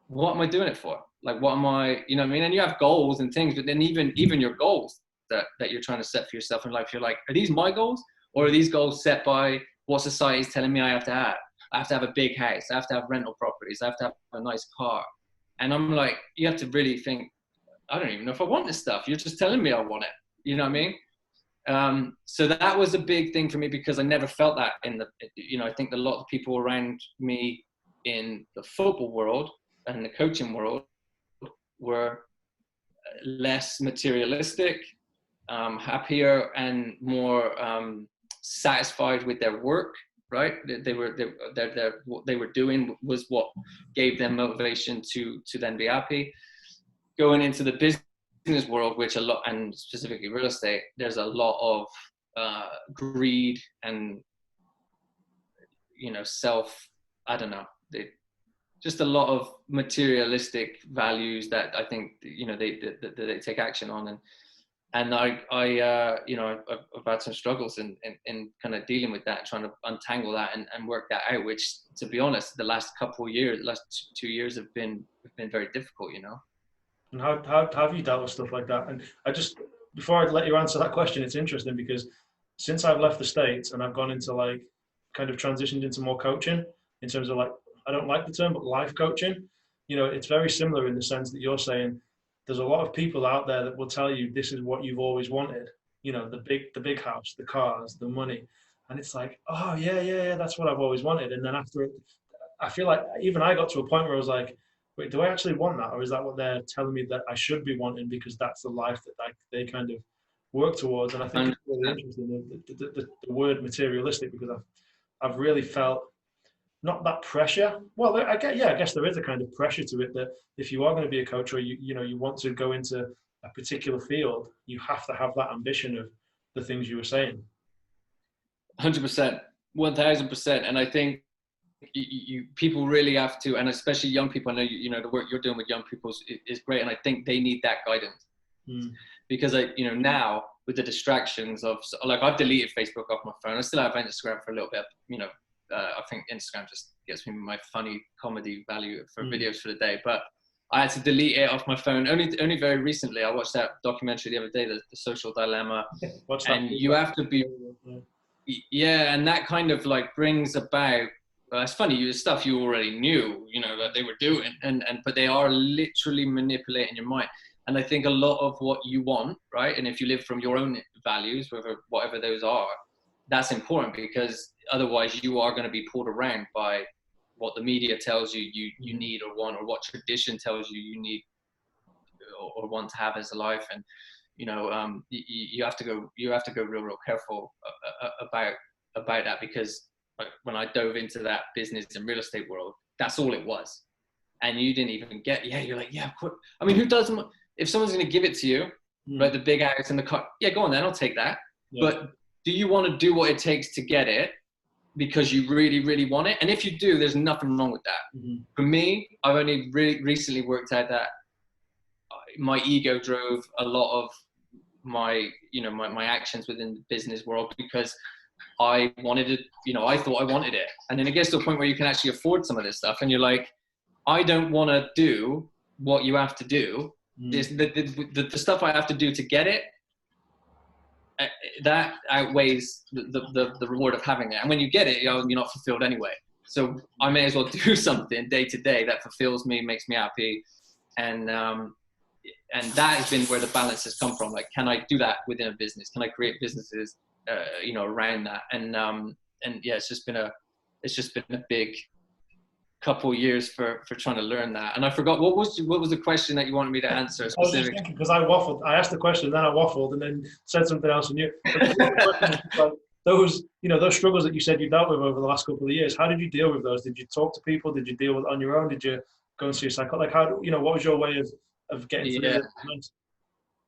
what am I doing it for? Like, what am I, And you have goals and things, but then even your goals that you're trying to set for yourself in life. You're like, are these my goals, or are these goals set by what society is telling me I have to have? I have to have a big house. I have to have rental properties. I have to have a nice car. And I'm like, you have to really think, I don't even know if I want this stuff. You're just telling me I want it. You know what I mean? So that was a big thing for me, because I never felt that I think a lot of people around me in the football world and the coaching world were less materialistic, happier, and more satisfied with their work. Right? What they were doing was what gave them motivation to then be happy. Going into the business world, which a lot, and specifically real estate, there's a lot of greed and I don't know, just a lot of materialistic values that I think they take action on, and I've had some struggles in kind of dealing with that, trying to untangle that and work that out. Which, to be honest, the last 2 years have been very difficult. And how have you dealt with stuff like that? And before I let you answer that question, it's interesting because since I've left the States and I've gone into kind of transitioned into more coaching in terms of I don't like the term, but life coaching, it's very similar in the sense that you're saying there's a lot of people out there that will tell you this is what you've always wanted, the big house, the cars, the money. And it's like, oh yeah, that's what I've always wanted. And then after it, I feel like even I got to a point where I was like, wait, do I actually want that? Or is that what they're telling me that I should be wanting because that's the life that they kind of work towards? And I think it's really interesting, the word materialistic, because I've really felt not that pressure. Well, I guess there is a kind of pressure to it that if you are going to be a coach, or you want to go into a particular field, you have to have that ambition of the things you were saying. 100%, 1000%. And I think people really have to, and especially young people. I know the work you're doing with young people is great, and I think they need that guidance. Because now with the distractions of I've deleted Facebook off my phone. I still have Instagram for a little bit. I think Instagram just gets me my funny comedy value for videos for the day, but I had to delete it off my phone only very recently. I watched that documentary the other day, the Social Dilemma. And you have to be, and that kind of brings about. It's funny, stuff you already knew, that they were doing, but they are literally manipulating your mind. And I think a lot of what you want, right? And if you live from your own values, whatever those are, that's important, because otherwise you are going to be pulled around by what the media tells you need or want, or what tradition tells you need or want to have as a life. And you have to go real careful about that, because when I dove into that business and real estate world, that's all it was. And you didn't even get, you're like, I mean, who doesn't, if someone's going to give it to you, right, the big house and the car, go on then, I'll take that. But do you want to do what it takes to get it because you really, really want it? And if you do, there's nothing wrong with that. For me, I've only really recently worked out that my ego drove a lot of my actions within the business world, because I wanted it, I thought I wanted it. And then it gets to a point where you can actually afford some of this stuff. And you're like, I don't want to do what you have to do. The stuff I have to do to get it, that outweighs the reward of having it. And when you get it, you're not fulfilled anyway. So I may as well do something day to day that fulfills me, makes me happy. And that has been where the balance has come from. Can I do that within a business? Can I create businesses around that? And it's just been a big couple years for trying to learn that. And I forgot, what was the question that you wanted me to answer specifically? I was just thinking, because I waffled. I asked the question, then I waffled, and then said something else. And those struggles that you said you dealt with over the last couple of years, how did you deal with those? Did you talk to people? Did you deal with it on your own? Did you go and see a psychologist? What was your way of getting through it?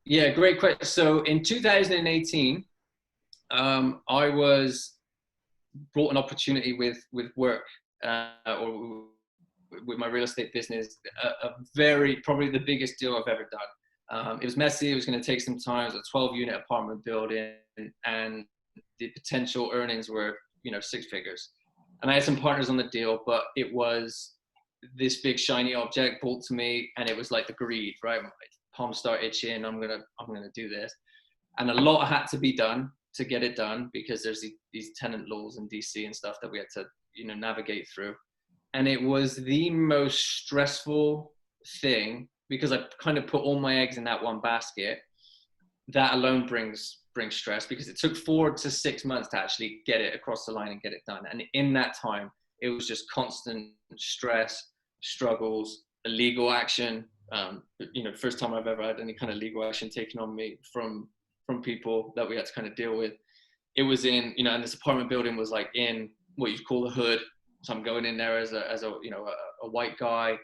Yeah, great question. So in 2018, I was brought an opportunity with work, or with my real estate business, probably the biggest deal I've ever done. It was messy. It was going to take some time. It was a 12-unit apartment building, and the potential earnings were, 6 figures. And I had some partners on the deal, but it was this big shiny object brought to me, and it was like the greed, right? My palms start itching. I'm gonna do this. and a lot had to be done to get it done, because there's these tenant laws in DC and stuff that we had to, navigate through. And it was the most stressful thing, because I kind of put all my eggs in that one basket. That alone brings stress, because it took 4 to 6 months to actually get it across the line and get it done. And in that time, it was just constant stress, struggles, illegal action. First time I've ever had any kind of legal action taken on me from people that we had to kind of deal with. It was in, and this apartment building was like in what you'd call the hood. So I'm going in there as a white guy,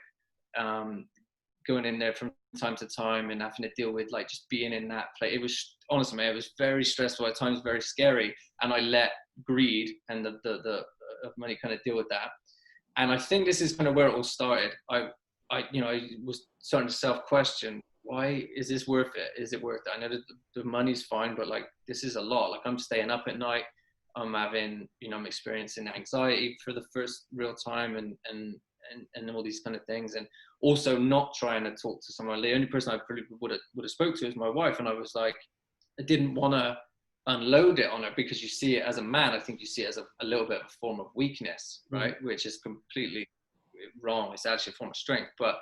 going in there from time to time and having to deal with like just being in that place. It was, honestly, man, it was very stressful at times, very scary. And I let greed and the money kind of deal with that. And I think this is kind of where it all started. I was starting to self-question, why is this worth it? Is it worth it? I know that the money's fine, but like, this is a lot. Like, I'm staying up at night. I'm having, I'm experiencing anxiety for the first real time, and all these kind of things. And also not trying to talk to someone. The only person I probably would have spoke to is my wife. And I was like, I didn't want to unload it on her, because you see it as a man. I think you see it as a little bit of a form of weakness, right? Which is completely wrong. It's actually a form of strength. But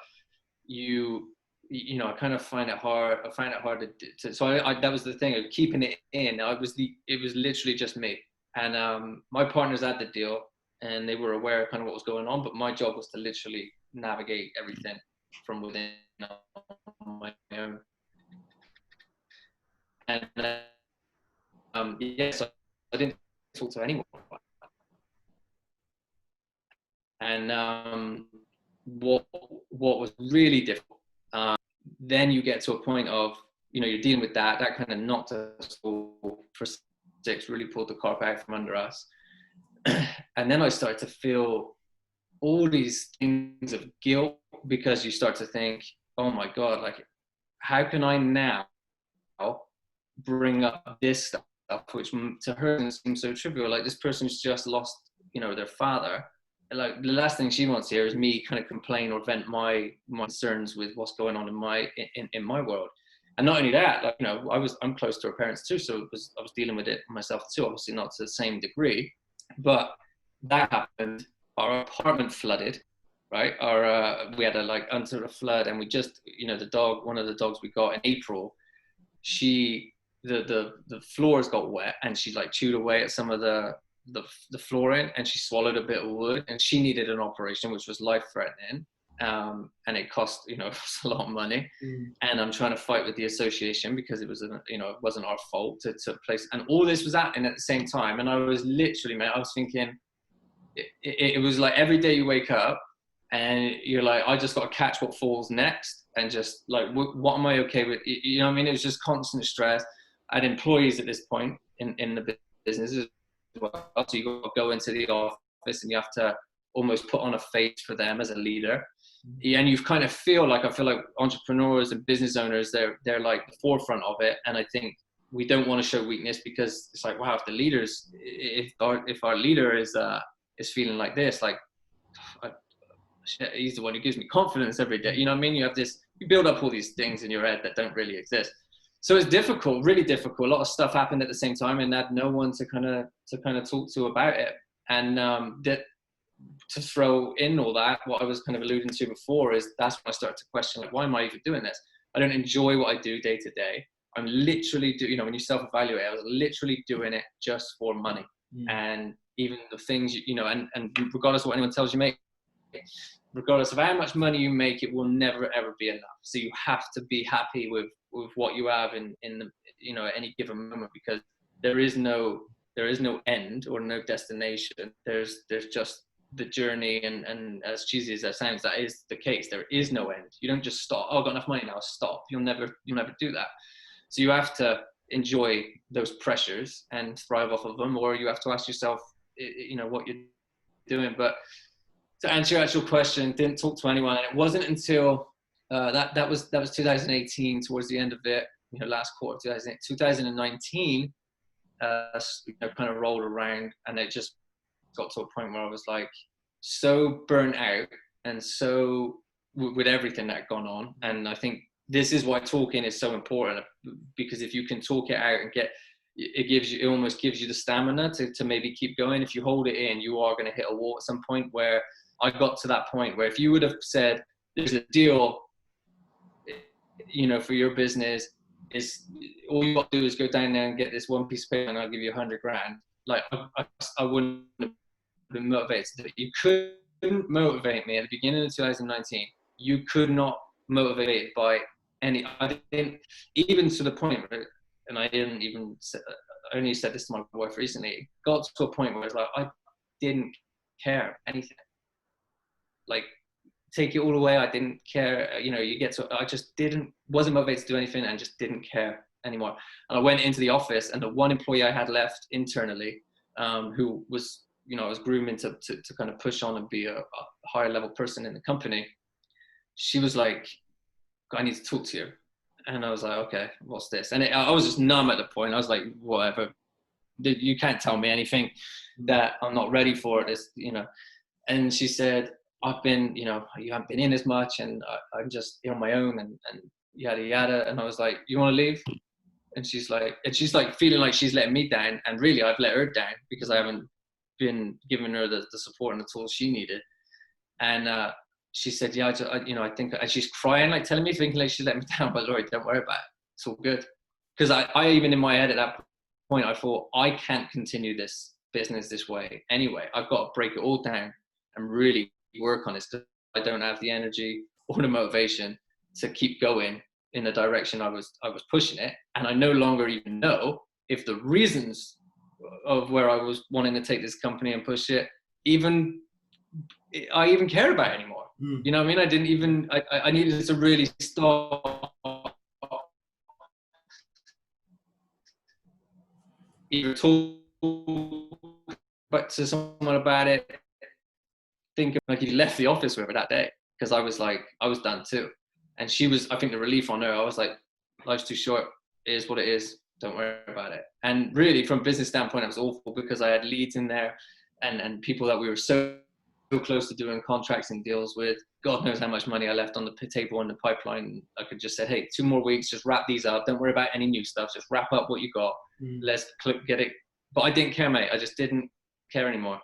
I kind of find it hard. I find it hard to so I that was the thing of keeping it in. It was literally just me. And my partners had the deal, and they were aware of kind of what was going on. But my job was to literally navigate everything from within on my own. And yes, I didn't talk to anyone. And what was really difficult, then you get to a point of, you're dealing with that kind of knocked us for 6, really pulled the carpet out from under us. And then I started to feel all these things of guilt, because you start to think, oh my God, like, how can I now bring up this stuff, which to her seems so trivial? Like, this person's just lost, their father. And like, the last thing she wants to hear is me kind of complain or vent my concerns with what's going on in my world. And not only that, like, I'm close to her parents too, so I was dealing with it myself too, obviously not to the same degree. But that happened. Our apartment flooded, right? We had under a flood, and we just, one of the dogs we got in April, the floors got wet, and she like chewed away at some of the flooring, and she swallowed a bit of wood, and she needed an operation which was life-threatening. And it cost, it was a lot of money. And I'm trying to fight with the association, because it was, it wasn't our fault to place. And all this was happening at the same time. And I was literally, man, I was thinking, it was like every day you wake up and you're like, I just got to catch what falls next, and just like, what am I okay with? You know what I mean? It was just constant stress. I had employees at this point in the business as well. So you got to go into the office and you have to almost put on a face for them as a leader. And you kind of feel like entrepreneurs and business owners, they're like the forefront of it. And I think we don't want to show weakness, because it's like, wow, if our leader is feeling like this, like, he's the one who gives me confidence every day. You know what I mean? You build up all these things in your head that don't really exist. So it's difficult, really difficult. A lot of stuff happened at the same time, and I had no one to kind of talk to about it. And to throw in all that, what I was kind of alluding to before, is that's when I started to question, like, why am I even doing this? I don't enjoy what I do day to day. I'm literally when you self-evaluate, I was literally doing it just for money. And even the things, and regardless of what anyone tells you, mate, regardless of how much money you make, it will never ever be enough. So you have to be happy with what you have in the, at any given moment, because there is no end or no destination. There's just the journey, and as cheesy as that sounds, that is the case. There is no end. You don't just stop. Oh, I've got enough money now, stop. You'll never do that. So you have to enjoy those pressures and thrive off of them, or you have to ask yourself, what you're doing. But to answer your actual question, didn't talk to anyone. And it wasn't until that was 2018, towards the end of it, last quarter of 2019, kind of rolled around, and it just got to a point where I was like so burnt out, and so with everything that had gone on. And I think this is why talking is so important, because if you can talk it out and it almost gives you the stamina to maybe keep going. If you hold it in, you are going to hit a wall at some point. Where I got to that point where if you would have said, there's a deal, for your business, is all you got to do is go down there and get this one piece of paper and I'll give you 100 grand. Like I wouldn't have been motivated. You couldn't motivate me at the beginning of 2019. You could not motivate me by any. I didn't even to the point where, and I didn't even. I only said this to my wife recently. It got to a point where it's like I didn't care anything. Like, take it all away. I didn't care. I just wasn't motivated to do anything and just didn't care anymore. And I went into the office, and the one employee I had left internally, who was, I was grooming to kind of push on and be a higher level person in the company. She was like, I need to talk to you. And I was like, okay, what's this? And I was just numb at the point. I was like, whatever. You can't tell me anything that I'm not ready for. This, And she said, I've been, you haven't been in as much, and I'm just on my own, and yada yada. And I was like, you want to leave? And she's like feeling like she's letting me down, and really I've let her down because I haven't been giving her the support and the tools she needed. And she said, yeah, I think, and she's crying, like telling me, thinking like she's letting me down, but Laurie, don't worry about it. It's all good. Because I even in my head at that point, I thought, I can't continue this business this way anyway. I've got to break it all down and really work on this, because I don't have the energy or the motivation to keep going in the direction I was pushing it. And I no longer even know if the reasons of where I was wanting to take this company and push it, I even care about it anymore. You know what I mean? I didn't even, I needed to really stop either talk but to someone about it, think like he left the office with her that day, because I was done too. And she was, I think the relief on her, I was like, life's too short, it is what it is, don't worry about it. And really from a business standpoint, it was awful, because I had leads in there and people that we were so close to doing contracts and deals with. God knows how much money I left on the table in the pipeline. I could just say, hey, 2 more weeks, just wrap these up, don't worry about any new stuff, just wrap up what you got, let's get it. But I didn't care, mate. I just didn't care anymore.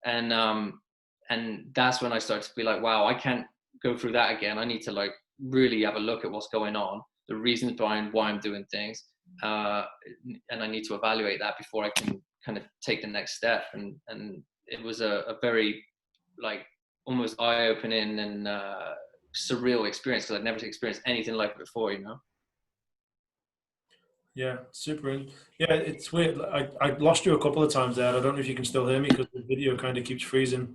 And that's when I started to be like, wow, I can't go through that again. I need to like really have a look at what's going on, the reasons behind why I'm doing things, and I need to evaluate that before I can kind of take the next step. And it was a very like almost eye-opening and surreal experience, because I'd never experienced anything like it before, Yeah, super. Yeah, it's weird. I lost you a couple of times there. I don't know if you can still hear me, because the video kind of keeps freezing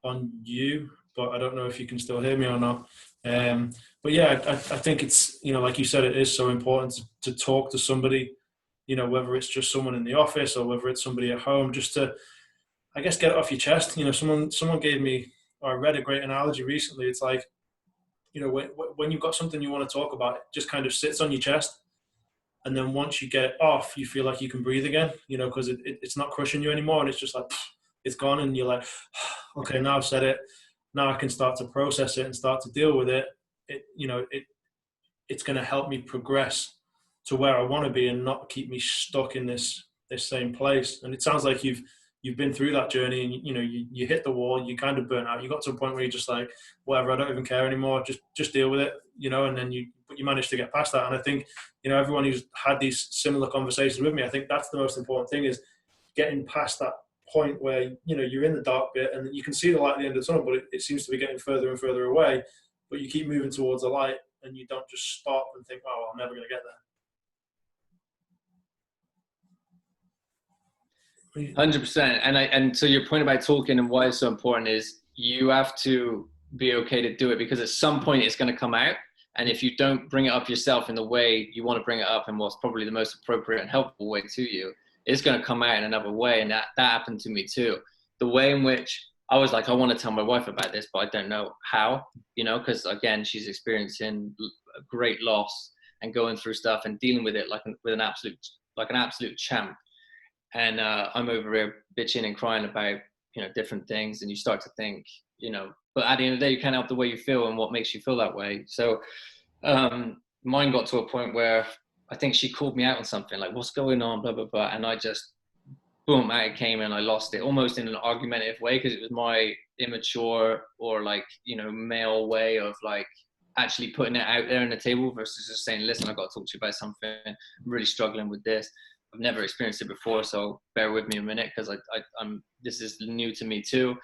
on you, but I don't know if you can still hear me or not. But yeah, I think it's, like you said, it is so important to talk to somebody, whether it's just someone in the office or whether it's somebody at home, just to, I guess, get it off your chest. Someone gave me, or I read a great analogy recently. It's like, when you've got something you want to talk about, it just kind of sits on your chest. And then once you get it off, you feel like you can breathe again, because it's not crushing you anymore. And it's just like, it's gone. And you're like, okay, now I've said it. Now I can start to process it and start to deal with it. It's going to help me progress to where I want to be and not keep me stuck in this same place. And it sounds like you've been through that journey, and you hit the wall, you kind of burnt out. You got to a point where you're just like, whatever, I don't even care anymore. Just deal with it, and then you managed to get past that. And I think, everyone who's had these similar conversations with me, I think that's the most important thing, is getting past that point where, you're in the dark bit and you can see the light at the end of the tunnel, but it seems to be getting further and further away, but you keep moving towards the light and you don't just stop and think, oh, well, I'm never going to get there. 100%. And so your point about talking and why it's so important is you have to be okay to do it, because at some point it's going to come out. And if you don't bring it up yourself in the way you want to bring it up, and what's probably the most appropriate and helpful way to you, it's going to come out in another way. And that happened to me too. The way in which I was like, I want to tell my wife about this, but I don't know how, because again, she's experiencing a great loss and going through stuff and dealing with it like an absolute champ. And I'm over here bitching and crying about, different things. And you start to think, but at the end of the day, you can't help the way you feel and what makes you feel that way. So Mine got to a point where I think she called me out on something, like, what's going on, blah, blah, blah. And I just, boom, out it came, and I lost it almost in an argumentative way, because it was my immature or like, you know, male way of like actually putting it out there on the table versus just saying, listen, I've got to talk to you about something. I'm really struggling with this. I've never experienced it before, so bear with me a minute, because I'm this is new to me too.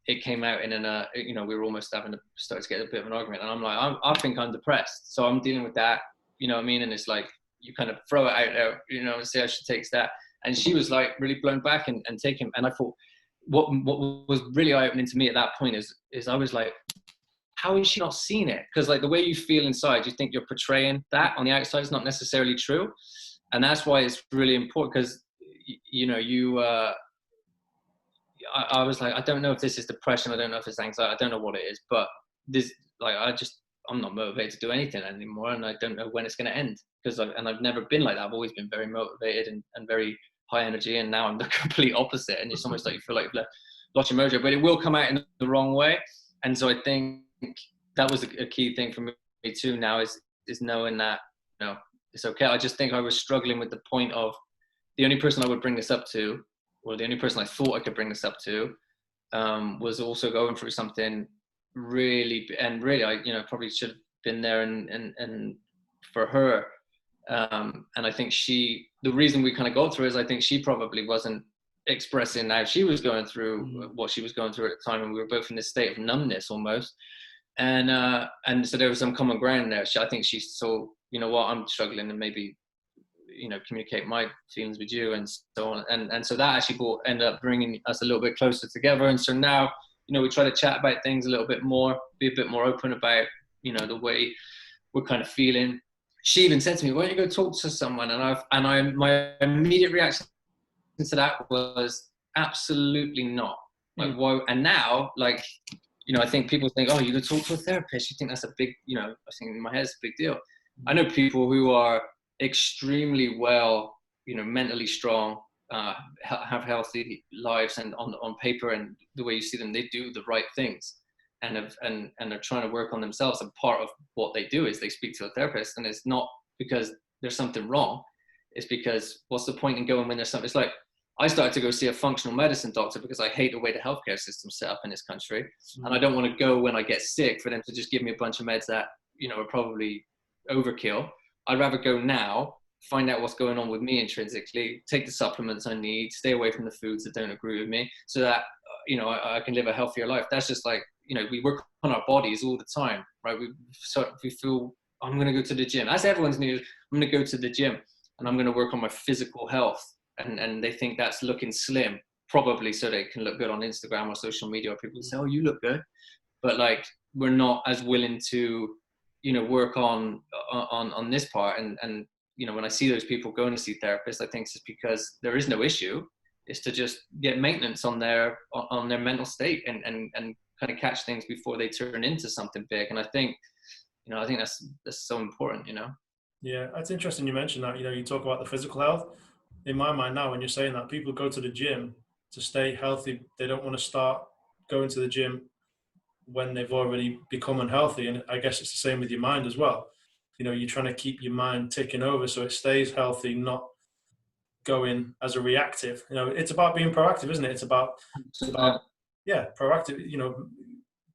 It came out in you know, we were almost having to start to get a bit of an argument, and I'm like, I think I'm depressed, so I'm dealing with that, you know what I mean? And it's like, you kind of throw it out there, you know, and see how she takes that. And she was like really blown back and taken. And I thought, what was really eye-opening to me at that point is I was like, how is she not seeing it? Because like the way you feel inside, you think you're portraying that on the outside is not necessarily true. And that's why it's really important, because you know, I was like, I don't know if this is depression, I don't know if it's anxiety, I don't know what it is, but this, like, I'm not motivated to do anything anymore, and I don't know when it's going to end, because I've never been like that. I've always been very motivated and very high energy, and now I'm the complete opposite, and it's almost like you feel like you've lost your mojo, but it will come out in the wrong way. And so I think that was a key thing for me too now, is knowing that, you know, it's okay. I just think I was struggling with the point of the only person I would bring this up to, or the only person I thought I could bring this up to, was also going through something really, and really, I, you know, probably should have been there and for her. And I think the reason we kind of got through is I think she probably wasn't expressing how she was going through what she was going through at the time, and we were both in this state of numbness almost. And so there was some common ground there. I think she saw, you know what, I'm struggling, and maybe, you know, communicate my feelings with you, and so on. And so that actually ended up bringing us a little bit closer together. And so now, you know, we try to chat about things a little bit more, be a bit more open about, you know, the way we're kind of feeling. She even said to me, why don't you go talk to someone? And my immediate reaction to that was absolutely not. Like, why? And now, like, you know, I think people think, oh, you go talk to a therapist. You think that's a big, you know, I think in my head it's a big deal. I know people who are extremely well, you know, mentally strong, have healthy lives, and on paper and the way you see them, they do the right things, and they're trying to work on themselves. And part of what they do is they speak to a therapist, and it's not because there's something wrong. It's because, what's the point in going when there's something? It's like, I started to go see a functional medicine doctor because I hate the way the healthcare system's set up in this country. And I don't want to go when I get sick for them to just give me a bunch of meds that, you know, are probably overkill. I'd rather go now, find out what's going on with me intrinsically, take the supplements I need, stay away from the foods that don't agree with me, so that, you know, I can live a healthier life. That's just like, you know, we work on our bodies all the time, right? We feel, I'm going to go to the gym. As everyone's new, I'm going to go to the gym and I'm going to work on my physical health. And they think that's looking slim, probably so they can look good on Instagram or social media, or people say, oh, you look good. But like, we're not as willing to, you know, work on this part. And, you know, when I see those people going to see therapists, I think it's because there is no issue. It's to just get maintenance on their mental state and kind of catch things before they turn into something big. And I think, you know, I think that's so important, you know? Yeah, that's interesting you mentioned that. You know, you talk about the physical health. In my mind now, when you're saying that, people go to the gym to stay healthy. They don't want to start going to the gym when they've already become unhealthy. And I guess it's the same with your mind as well. You know, you're trying to keep your mind ticking over so it stays healthy, not going as a reactive. You know, it's about being proactive, isn't it? It's about yeah, proactive, you know,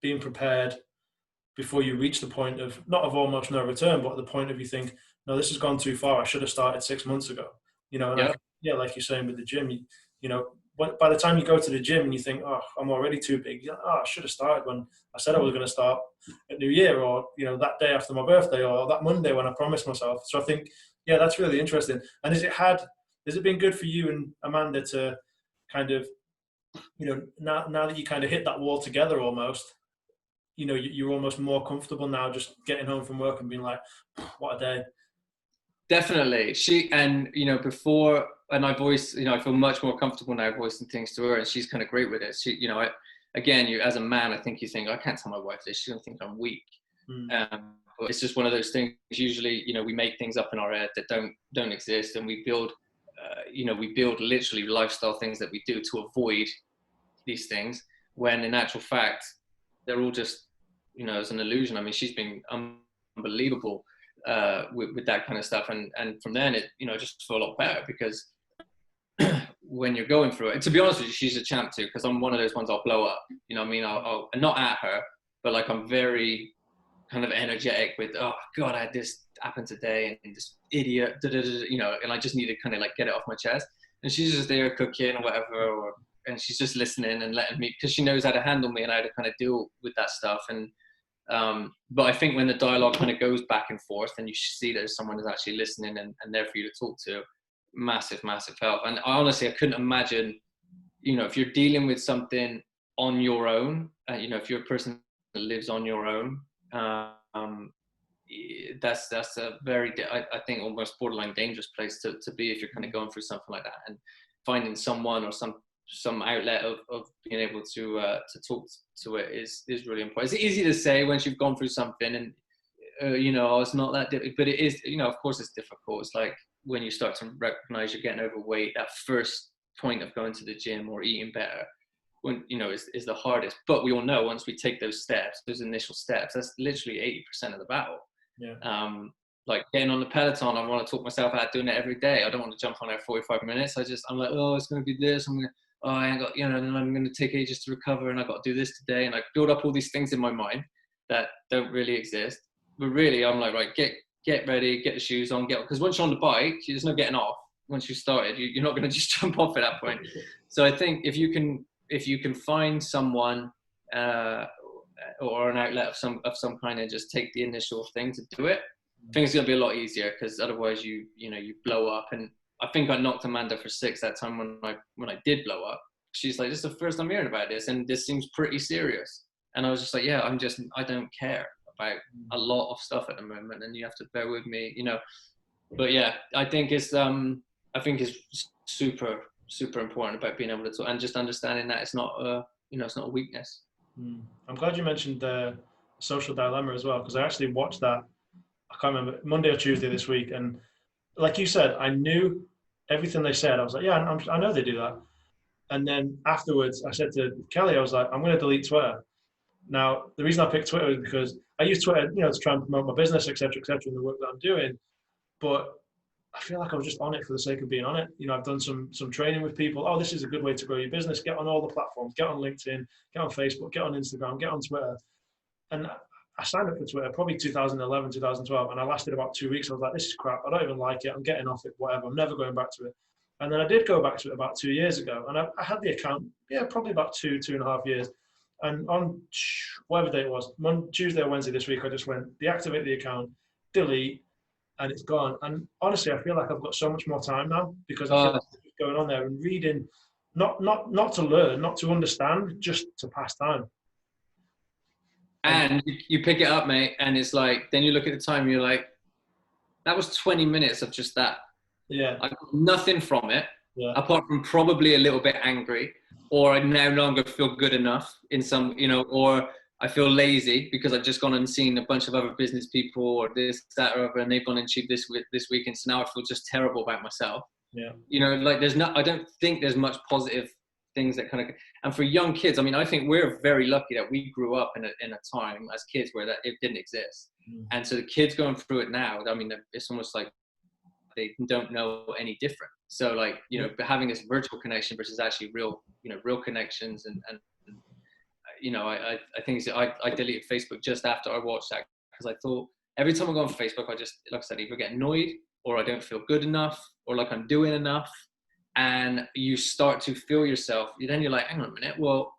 being prepared before you reach the point of, not of almost no return, but the point of you think, no, this has gone too far. I should have started 6 months ago. You know, and yeah, like you're saying with the gym, you know, by the time you go to the gym and you think, oh, I'm already too big. Oh, I should have started when I said I was going to start at New Year, or, you know, that day after my birthday, or that Monday when I promised myself. So I think, yeah, that's really interesting. And has it been good for you and Amanda to kind of, you know, now that you kind of hit that wall together almost, you know, you're almost more comfortable now just getting home from work and being like, what a day. Definitely. You know, before, and I feel much more comfortable now voicing things to her, and she's kind of great with it. She, you know, again, you, as a man, I think you think, I can't tell my wife this, she's gonna think I'm weak. But it's just one of those things. Usually, you know, we make things up in our head that don't exist, and we build literally lifestyle things that we do to avoid these things, when in actual fact, they're all just, you know, it's an illusion. I mean, she's been unbelievable with that kind of stuff. And from then it, just felt a lot better, because when you're going through it, to be honest with you, she's a champ too, because I'm one of those ones I'll blow up. You know what I mean? I'll not at her, but like I'm very kind of energetic with, oh God, I had this happen today, and this idiot, and I just need to kind of like get it off my chest. And she's just there cooking or whatever, and she's just listening and letting me, because she knows how to handle me and how to kind of deal with that stuff. And but I think when the dialogue kind of goes back and forth, and you see there's someone who's actually listening and there for you to talk to, massive help. And honestly, I couldn't imagine, if you're dealing with something on your own, if you're a person that lives on your own, that's a very, I think, almost borderline dangerous place to be, if you're kind of going through something like that. And finding someone or some outlet of being able to talk to it is really important. It's easy to say once you've gone through something, and it's not that difficult, but it is, of course it's difficult. It's like when you start to recognize you're getting overweight, that first point of going to the gym or eating better, when is the hardest. But we all know, once we take those steps, those initial steps, that's literally 80% of the battle. Yeah. Like getting on the Peloton, I want to talk myself out doing it every day. I don't want to jump on there 45 minutes. I'm like, oh, it's going to be this. I ain't got, and then I'm going to take ages to recover, and I got to do this today. And I build up all these things in my mind that don't really exist. But really, I'm like, right, get ready, get the shoes on, because once you're on the bike, there's no getting off. Once you started, you're not going to just jump off at that point. So I think if you can find someone or an outlet of some kind, and just take the initial thing to do it, I think it's going to be a lot easier, because otherwise you blow up. And I think I knocked Amanda for 6 that time when I did blow up. She's like, this is the first I'm hearing about this, and this seems pretty serious. And I was just like, yeah, I don't care about a lot of stuff at the moment, and you have to bear with me, But yeah, I think it's super, super important about being able to talk, and just understanding that it's not it's not a weakness. I'm glad you mentioned the social dilemma as well, because I actually watched that, I can't remember, Monday or Tuesday this week. And like you said, I knew everything they said. I was like, yeah, I know they do that. And then afterwards, I said to Kelly, I was like, I'm going to delete Twitter. Now, the reason I picked Twitter is because I use Twitter, to try and promote my business, et cetera, and the work that I'm doing. But I feel like I was just on it for the sake of being on it. I've done some training with people. Oh, this is a good way to grow your business. Get on all the platforms. Get on LinkedIn. Get on Facebook. Get on Instagram. Get on Twitter. And I signed up for Twitter probably 2011, 2012, and I lasted about 2 weeks. I was like, this is crap. I don't even like it. I'm getting off it, whatever. I'm never going back to it. And then I did go back to it about 2 years ago, and I had the account, probably about 2.5 years. And on whatever day it was, Tuesday or Wednesday this week, I just went, deactivate the account, delete, and it's gone. And honestly, I feel like I've got so much more time now, because I feel like I'm going on there and reading, not to learn, not to understand, just to pass time. And you pick it up, mate, and it's like, then you look at the time and you're like, that was 20 minutes of just that. Yeah. I got nothing from it, apart from probably a little bit angry, or I no longer feel good enough in some, or I feel lazy because I've just gone and seen a bunch of other business people or this, that, or other, and they've gone and achieved this weekend. So now I feel just terrible about myself. Yeah. Like I don't think there's much positive things that kind of, and for young kids, I mean, I think we're very lucky that we grew up in a time as kids where that it didn't exist. And so the kids going through it now, I mean, it's almost like they don't know any different. So like, having this virtual connection versus actually real connections. And I think I deleted Facebook just after I watched that, because I thought every time I go on Facebook, I just, like I said, either get annoyed, or I don't feel good enough, or like I'm doing enough. And you start to feel yourself, then you're like, hang on a minute, well,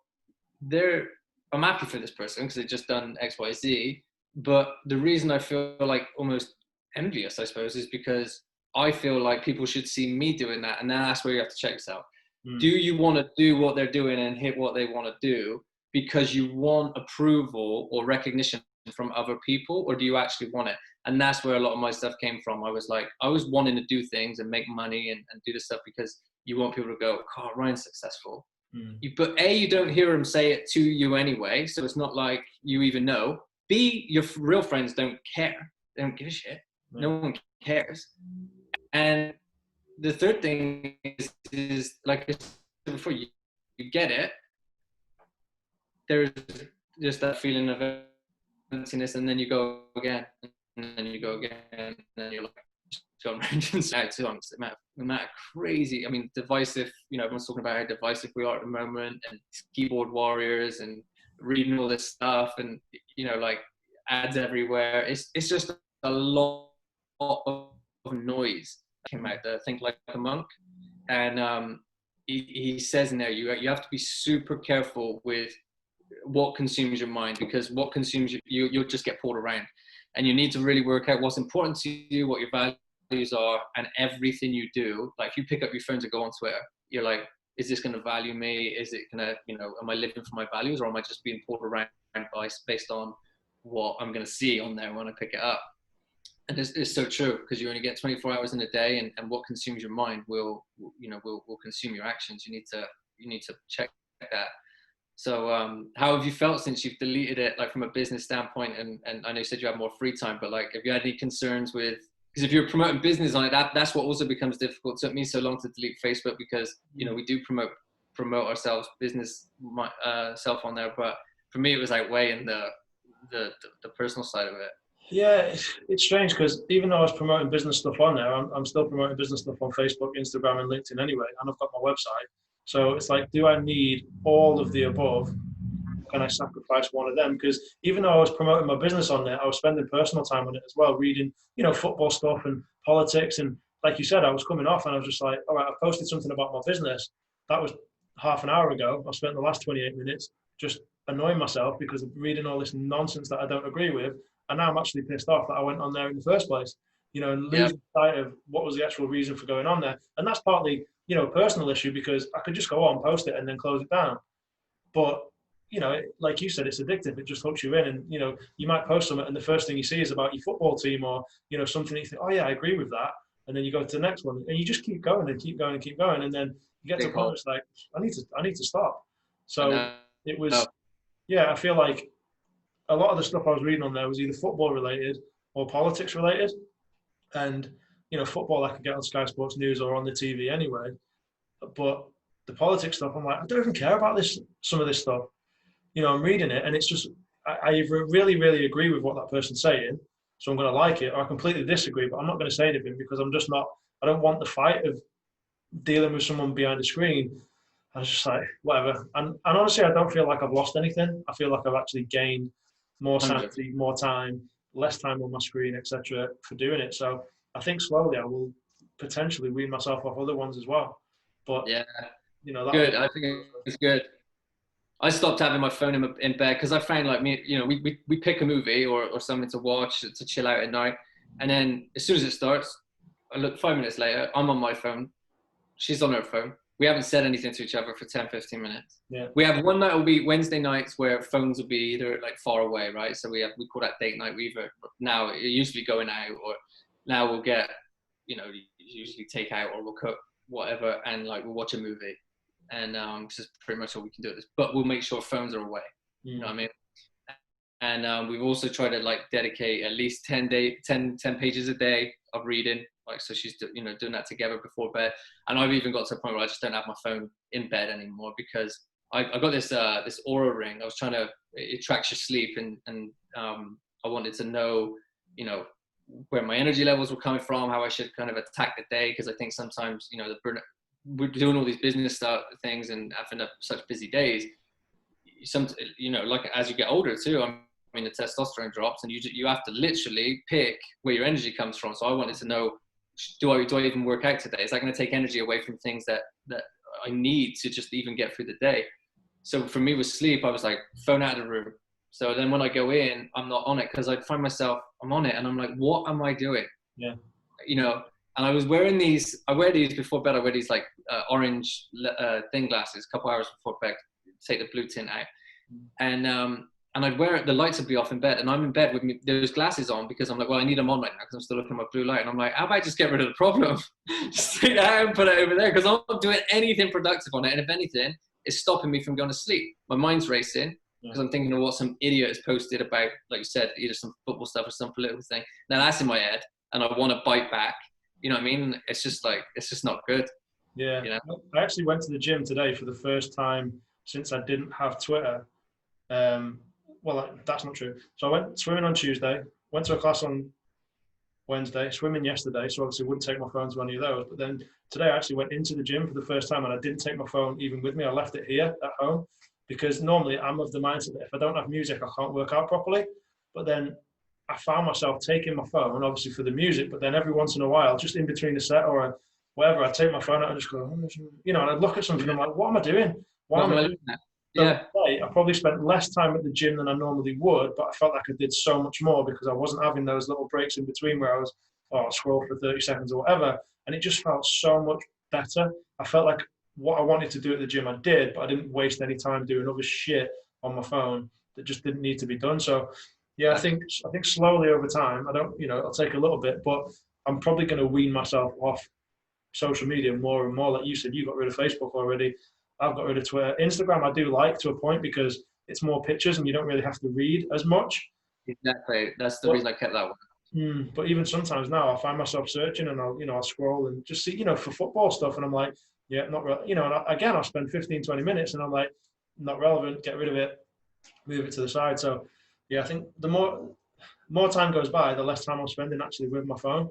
I'm happy for this person because they've just done X, Y, Z. But the reason I feel like almost envious, I suppose, is because I feel like people should see me doing that. And that's where you have to check yourself. Do you want to do what they're doing and hit what they want to do because you want approval or recognition from other people, or do you actually want it? And that's where a lot of my stuff came from. I was wanting to do things and make money and do this stuff because you want people to go, oh, Ryan's successful. But A, you don't hear them say it to you anyway, so it's not like you even know. B, your real friends don't care. They don't give a shit. No one cares. And the third thing is like I said before, you get it. There's just that feeling of emptiness, and then you go again. and then you go again, and then you're like, John Rankin's out too. The amount of crazy, I mean, divisive, everyone's talking about how divisive we are at the moment, and keyboard warriors and reading all this stuff, and, like ads everywhere. It's just a lot of noise that came out there. Think Like a Monk. And he says in there, you have to be super careful with what consumes your mind, because what consumes you'll just get pulled around, and you need to really work out what's important to you, what your values are, and everything you do. Like if you pick up your phone to go on Twitter, you're like, is this going to value me? Is it going to, am I living for my values, or am I just being pulled around based on what I'm going to see on there when I pick it up? And it's so true, because you only get 24 hours in a day, and what consumes your mind will consume your actions. You need to check that. So how have you felt since you've deleted it, like from a business standpoint? And I know you said you have more free time, but like, have you had any concerns with, because if you're promoting business on it, that's what also becomes difficult. It took me so long to delete Facebook, because, we do promote ourselves, business self on there. But for me, it was like weighing the personal side of it. Yeah, it's strange, because even though I was promoting business stuff on there, I'm still promoting business stuff on Facebook, Instagram, and LinkedIn anyway, and I've got my website. So it's like, do I need all of the above? Can I sacrifice one of them? Because even though I was promoting my business on there, I was spending personal time on it as well, reading, football stuff and politics. And like you said, I was coming off, and I was just like, all right, I posted something about my business. That was half an hour ago. I spent the last 28 minutes just annoying myself because of reading all this nonsense that I don't agree with. And now I'm actually pissed off that I went on there in the first place, and losing sight of what was the actual reason for going on there. And that's partly, a personal issue, because I could just go on, post it, and then close it down. But, like you said, it's addictive. It just hooks you in. And, you might post something, and the first thing you see is about your football team, or, something that you think, oh, yeah, I agree with that. And then you go to the next one, and you just keep going and keep going and keep going. And then you get to a point where it's like, I need to stop. So it was, I feel like a lot of the stuff I was reading on there was either football related or politics related. And, football I could get on Sky Sports News or on the TV anyway. But the politics stuff, I'm like, I don't even care about some of this stuff. I'm reading it, and it's just, I either really, really agree with what that person's saying, so I'm going to like it, or I completely disagree, but I'm not going to say anything, because I don't want the fight of dealing with someone behind the screen. I was just like, whatever. And honestly, I don't feel like I've lost anything. I feel like I've actually gained more sanity, more time, less time on my screen, etc., for doing it. So I think slowly I will potentially wean myself off other ones as well. But yeah, good. I think it's good. I stopped having my phone in bed, because I found, like, me, we pick a movie or something to watch to chill out at night, and then as soon as it starts, I look 5 minutes later, I'm on my phone, she's on her phone. We haven't said anything to each other for 10, 15 minutes. Yeah. We have one night will be Wednesday nights where phones will be either like far away, right? So we call that date night. We either now usually going out, or now we'll get, usually take out, or we'll cook whatever, and like we'll watch a movie, and this is pretty much all we can do at this. But we'll make sure phones are away. You know what I mean? And we've also tried to like dedicate at least 10 pages a day of reading. Like, so she's doing that together before bed. And I've even got to a point where I just don't have my phone in bed anymore, because I got this this Aura ring. I was trying to, it tracks your sleep, and I wanted to know, where my energy levels were coming from, how I should kind of attack the day, because I think sometimes, we're doing all these business things and having such busy days. Like as you get older too, I mean, the testosterone drops, and you have to literally pick where your energy comes from. So I wanted to know, do I even work out today? Is that going to take energy away from things that I need to just even get through the day? So for me with sleep, I was like, phone out of the room. So then when I go in, I'm not on it, because I find myself, I'm on it, and I'm like, what am I doing? Yeah. And I was wearing these, I wear these before bed. I wear these like orange thin glasses, a couple hours before bed, take the blue tint out. And I'd wear it, the lights would be off in bed, and I'm in bed with those glasses on, because I'm like, well, I need them on right now because I'm still looking at my blue light. And I'm like, how about I just get rid of the problem? Just take that out and put it over there, because I'm not doing anything productive on it. And if anything, it's stopping me from going to sleep. My mind's racing, because I'm thinking of what some idiot has posted about, like you said, either some football stuff or some political thing. Now that's in my head, and I want to bite back. You know what I mean? It's just like, it's just not good. Yeah. I actually went to the gym today for the first time since I didn't have Twitter. Well, that's not true. So I went swimming on Tuesday, went to a class on Wednesday, swimming yesterday, so obviously wouldn't take my phone to any of those. But then today I actually went into the gym for the first time and I didn't take my phone even with me. I left it here at home because normally I'm of the mindset that if I don't have music, I can't work out properly. But then I found myself taking my phone, obviously for the music, but then every once in a while, just in between a set or whatever, I'd take my phone out and just go, and I'd look at something and I'm like, what am I doing? Why What am am I I doing? looking at? So Yeah. today, I probably spent less time at the gym than I normally would, but I felt like I did so much more because I wasn't having those little breaks in between where I was, I'll scroll for 30 seconds or whatever. And it just felt so much better. I felt like what I wanted to do at the gym, I did, but I didn't waste any time doing other shit on my phone that just didn't need to be done. So, yeah, I think slowly over time, it'll take a little bit, but I'm probably going to wean myself off social media more and more. Like you said, you got rid of Facebook already. I've got rid of Twitter. Instagram, I do like to a point because it's more pictures and you don't really have to read as much. Exactly. That's the But, reason I kept that one. but even sometimes now, I find myself searching and I'll scroll and just see, for football stuff, and I'm like, yeah, not real. And again, I'll spend 15, 20 minutes, and I'm like, not relevant. Get rid of it. Move it to the side. So, yeah, I think the more time goes by, the less time I'm spending actually with my phone.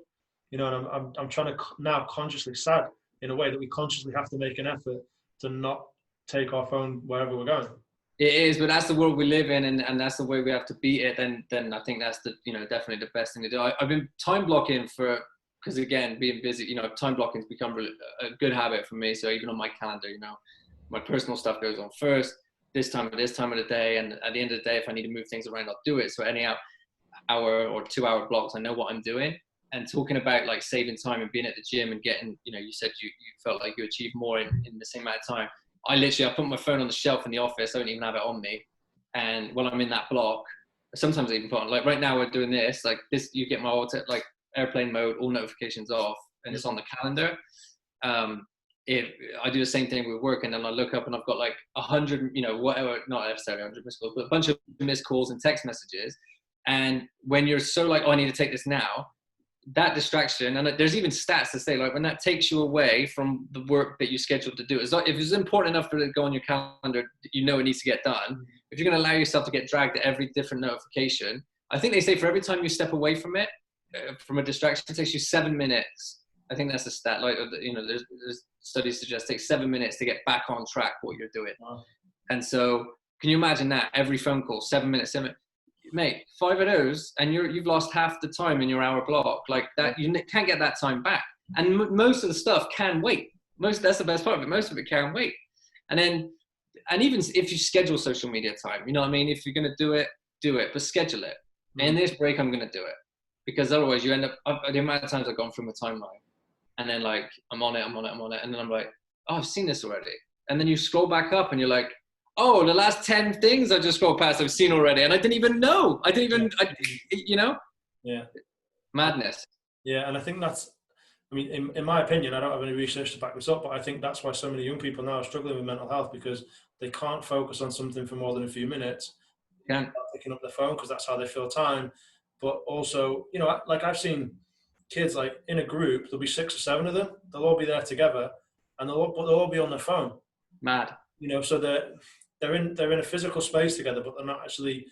And I'm trying to now consciously, sad in a way that we consciously have to make an effort to not take our phone wherever we're going. It is, but that's the world we live in, and that's the way we have to beat it. Then I think that's definitely the best thing to do. I've been time blocking because again, being busy, time blocking has become a good habit for me. So even on my calendar, my personal stuff goes on first, this time of the day, and at the end of the day, if I need to move things around, I'll do it. So any hour or 2 hour blocks, I know what I'm doing. And talking about like saving time and being at the gym and getting, you said you felt like you achieved more in the same amount of time. I put my phone on the shelf in the office. I don't even have it on me. And while I'm in that block, sometimes I even put on, like right now we're doing this, like this, you get my like airplane mode, all notifications off, and it's on the calendar. If I do the same thing with work, and then I look up and I've got like 100, whatever, not necessarily 100 missed calls, but a bunch of missed calls and text messages. And when you're so like, oh, I need to take this now, that distraction, and there's even stats to say like when that takes you away from the work that you scheduled to do, if it's important enough for it to go on your calendar, it needs to get done. If you're going to allow yourself to get dragged at every different notification, I think they say for every time you step away from it, from a distraction, it takes you 7 minutes. I think that's a stat. Like there's studies suggest it takes 7 minutes to get back on track what you're doing. Wow. And so can you imagine that every phone call 7 minutes, mate, 5 of those, and you've lost half the time in your hour block. Like that, you can't get that time back. And most of the stuff can wait. That's the best part of it. Most of it can wait. And even if you schedule social media time, you know what I mean? If you're going to do it, but schedule it. Mm-hmm. And this break, I'm going to do it, because otherwise you end up, the amount of times I've gone through my timeline and then like, I'm on it. And then I'm like, oh, I've seen this already. And then you scroll back up and you're like, oh, the last 10 things I just scrolled past I've seen already, and I didn't even know. Yeah. Madness. Yeah, and I think that's, in my opinion, I don't have any research to back this up, but I think that's why so many young people now are struggling with mental health, because they can't focus on something for more than a few minutes. Picking up their phone because that's how they fill time. But also, like I've seen kids like in a group, there'll be 6 or 7 of them. They'll all be there together, and they'll all be on their phone. Mad. So they're in a physical space together, but they're not actually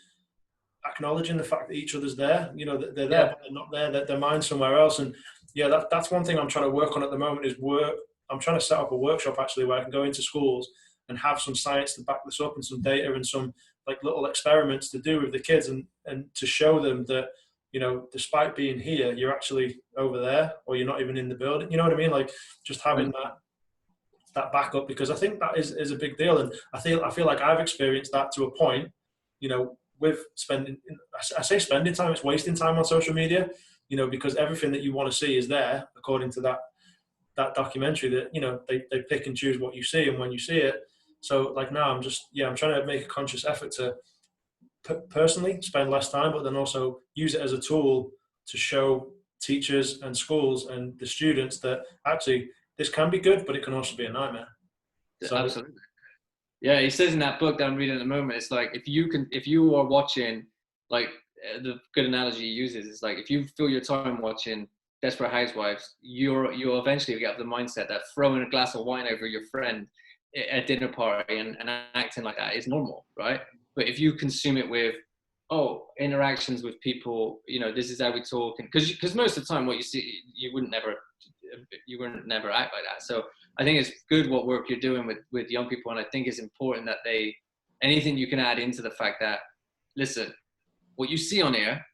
acknowledging the fact that each other's there. They're there, but they're not there. Their mind's somewhere else. And yeah, that's one thing I'm trying to work on at the moment is work. I'm trying to set up a workshop actually where I can go into schools and have some science to back this up and some data and some like little experiments to do with the kids and to show them that, despite being here, you're actually over there, or you're not even in the building. You know what I mean? Like just having that backup, because I think that is a big deal. And I feel like I've experienced that to a point, with spending, I say spending time, it's wasting time on social media, because everything that you want to see is there, according to that documentary that, they pick and choose what you see and when you see it. So like now I'm trying to make a conscious effort to personally spend less time, but then also use it as a tool to show teachers and schools and the students that actually this can be good, but it can also be a nightmare. So, absolutely. Yeah, he says in that book that I'm reading at the moment, it's like if you are watching, like the good analogy he uses is like if you fill your time watching Desperate Housewives, you'll eventually get the mindset that throwing a glass of wine over your friend at dinner party and acting like that is normal, right? But if you consume it with, interactions with people, this is how we talk. And because most of the time what you see, you wouldn't never act like that. So I think it's good what work you're doing with young people. And I think it's important that anything you can add into the fact that, listen, what you see on air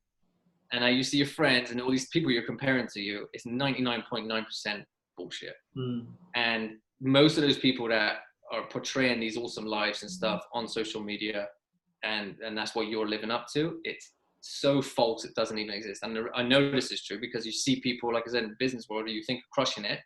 and how you see your friends and all these people you're comparing to you is 99.9% bullshit. And most of those people that are portraying these awesome lives and stuff on social media, and that's what you're living up to, it's so false it doesn't even exist. And I know this is true because you see people, like I said, in the business world, you think are crushing it,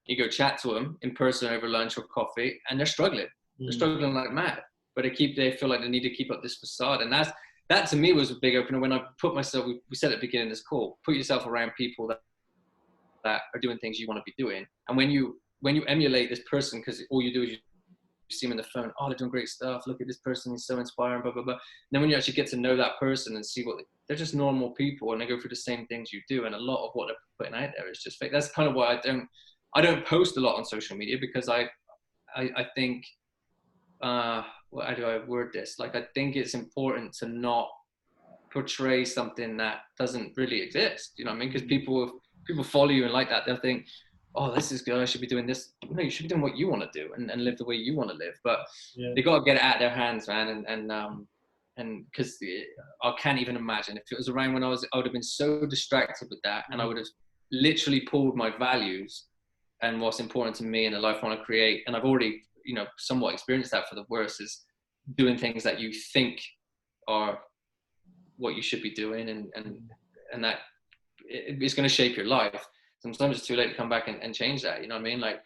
you go chat to them in person over lunch or coffee, and they're struggling. They're struggling like mad, but they feel like they need to keep up this facade. And that to me was a big opener when I put myself, we said at the beginning of this call, put yourself around people that are doing things you want to be doing. And when you emulate this person, because all you do is you see them in the phone, oh, they're doing great stuff, look at this person, he's so inspiring, blah, blah, blah. And then when you actually get to know that person and see they're just normal people and they go through the same things you do, and a lot of what they're putting out there is just fake. That's kind of why I don't post a lot on social media, because I think, how do I word this? Like, I think it's important to not portray something that doesn't really exist. You know what I mean? Because people follow you and like that, they'll think, oh, this is good, I should be doing this. No, you should be doing what you want to do and live the way you want to live. But they got to get it out of their hands, man. And because I can't even imagine if it was around when I would have been so distracted with that, and I would have literally pulled my values and what's important to me in the life I want to create. And I've already, somewhat experienced that for the worse, is doing things that you think are what you should be doing, and that it's going to shape your life. Sometimes it's too late to come back and change that. You know what I mean? Like,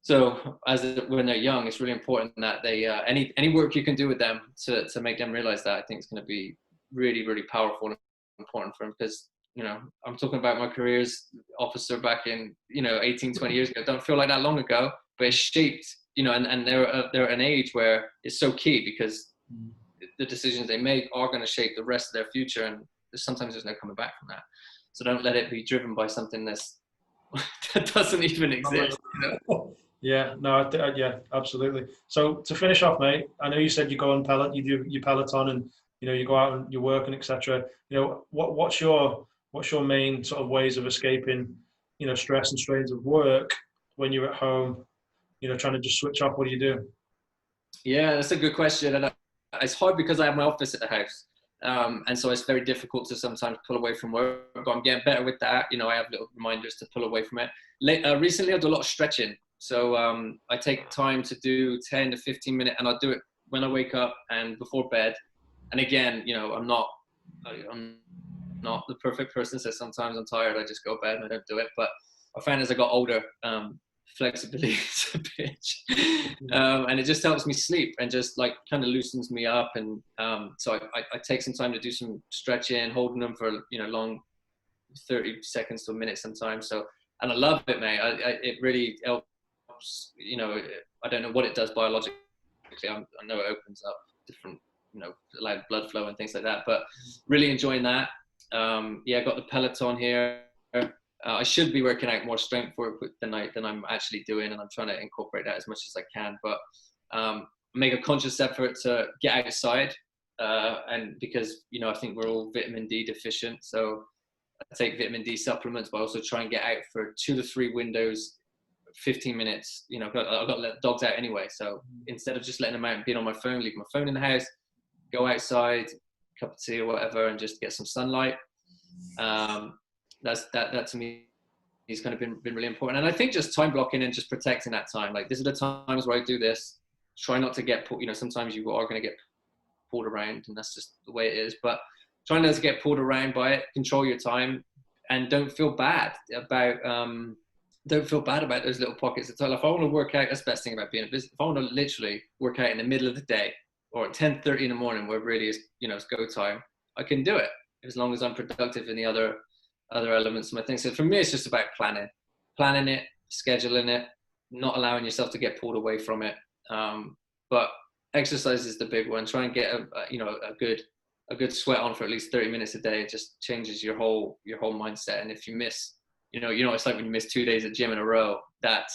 so when they're young, it's really important that they any work you can do with them to make them realize that, I think it's going to be really, really powerful and important for them. Because I'm talking about my career as officer back in 18, 20 years ago. It don't feel like that long ago, but it's shaped. And they're at an age where it's so key, because the decisions they make are going to shape the rest of their future, and sometimes there's no coming back from that. So don't let it be driven by something that doesn't even exist. Yeah, no, yeah, absolutely. So to finish off, mate, I know you said you go on you do your Peloton, and you go out and you work and etc. What's your main sort of ways of escaping stress and strains of work when you're at home, trying to just switch off? What do you do? Yeah, that's a good question, and it's hard because I have my office at the house. And so it's very difficult to sometimes pull away from work, but I'm getting better with that. I have little reminders to pull away from it. Recently, I do a lot of stretching. So I take time to do 10 to 15 minutes, and I'll do it when I wake up and before bed. And again, I'm not the perfect person, so sometimes I'm tired, I just go to bed and I don't do it. But I found as I got older, flexibility is a bitch, and it just helps me sleep and just like kind of loosens me up. And so I take some time to do some stretching, holding them for long, 30 seconds to a minute sometimes. So, and I love it, mate. It really helps. I don't know what it does biologically. I know it opens up different, like blood flow and things like that. But really enjoying that. I got the Peloton here. I should be working out more strength work than I'm actually doing, and I'm trying to incorporate that as much as I can. But make a conscious effort to get outside, and because I think we're all vitamin D deficient, so I take vitamin D supplements, but I also try and get out for 2 to 3 windows, 15 minutes. I've got to let dogs out anyway, so instead of just letting them out and being on my phone, leave my phone in the house, go outside, cup of tea or whatever, and just get some sunlight. That to me has kind of been really important. And I think just time blocking and just protecting that time. Like, these are the times where I do this. Try not to get pulled. Sometimes you are going to get pulled around, and that's just the way it is. But try not to get pulled around by it. Control your time, and don't feel bad about those little pockets of time. If I want to work out, that's the best thing about being a business. If I want to literally work out in the middle of the day or at 10:30 in the morning, where really is it's go time, I can do it as long as I'm productive in the other elements of my thing. So for me, it's just about planning it, scheduling it, not allowing yourself to get pulled away from it. But exercise is the big one. Try and get a good sweat on for at least 30 minutes a day. It just changes your whole mindset. And if you miss, it's like when you miss 2 days at gym in a row, that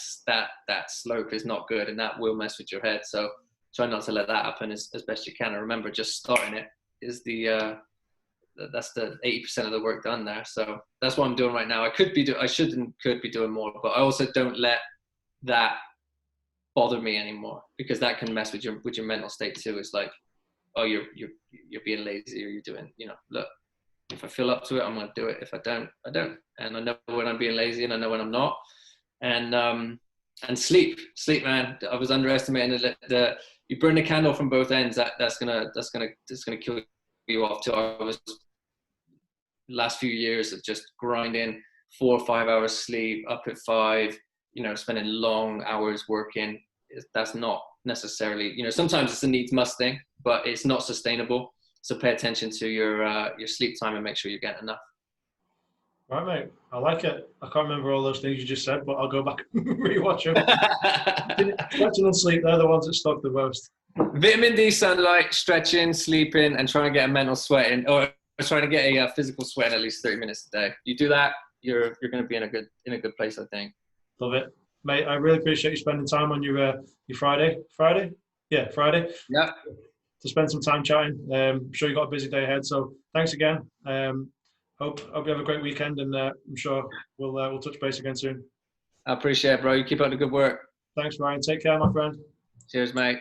slope is not good, and that will mess with your head. So try not to let that happen as best you can. And remember, just starting it that's the 80% of the work done there. So that's what I'm doing right now. I could be doing more, but I also don't let that bother me anymore, because that can mess with your mental state too. It's like, oh, you're being lazy, or you're doing, look, if I feel up to it, I'm gonna do it. If I don't, I don't. And I know when I'm being lazy, and I know when I'm not. And sleep, man. I was underestimating the you burn the candle from both ends. That's gonna kill you off too. I was last few years of just grinding 4 or 5 hours sleep, up at 5, spending long hours working. That's not necessarily, sometimes it's a needs must thing, but it's not sustainable. So pay attention to your sleep time and make sure you're getting enough. Right, mate. I like it. I can't remember all those things you just said, but I'll go back and rewatch them. Stretching and sleep, they're the ones that stuck the most. Vitamin D, sunlight, stretching, sleeping, and trying to get a mental sweat in, or trying to get a physical sweat in at least 30 minutes a day. You do that, you're going to be in a good place, I think. Love it, mate. I really appreciate you spending time on your Friday. Friday. Yeah. To spend some time chatting. I'm sure you got a busy day ahead, so thanks again. Hope you have a great weekend, and I'm sure we'll touch base again soon. I appreciate it, bro. You keep up the good work. Thanks, Ryan. Take care, my friend. Cheers, mate.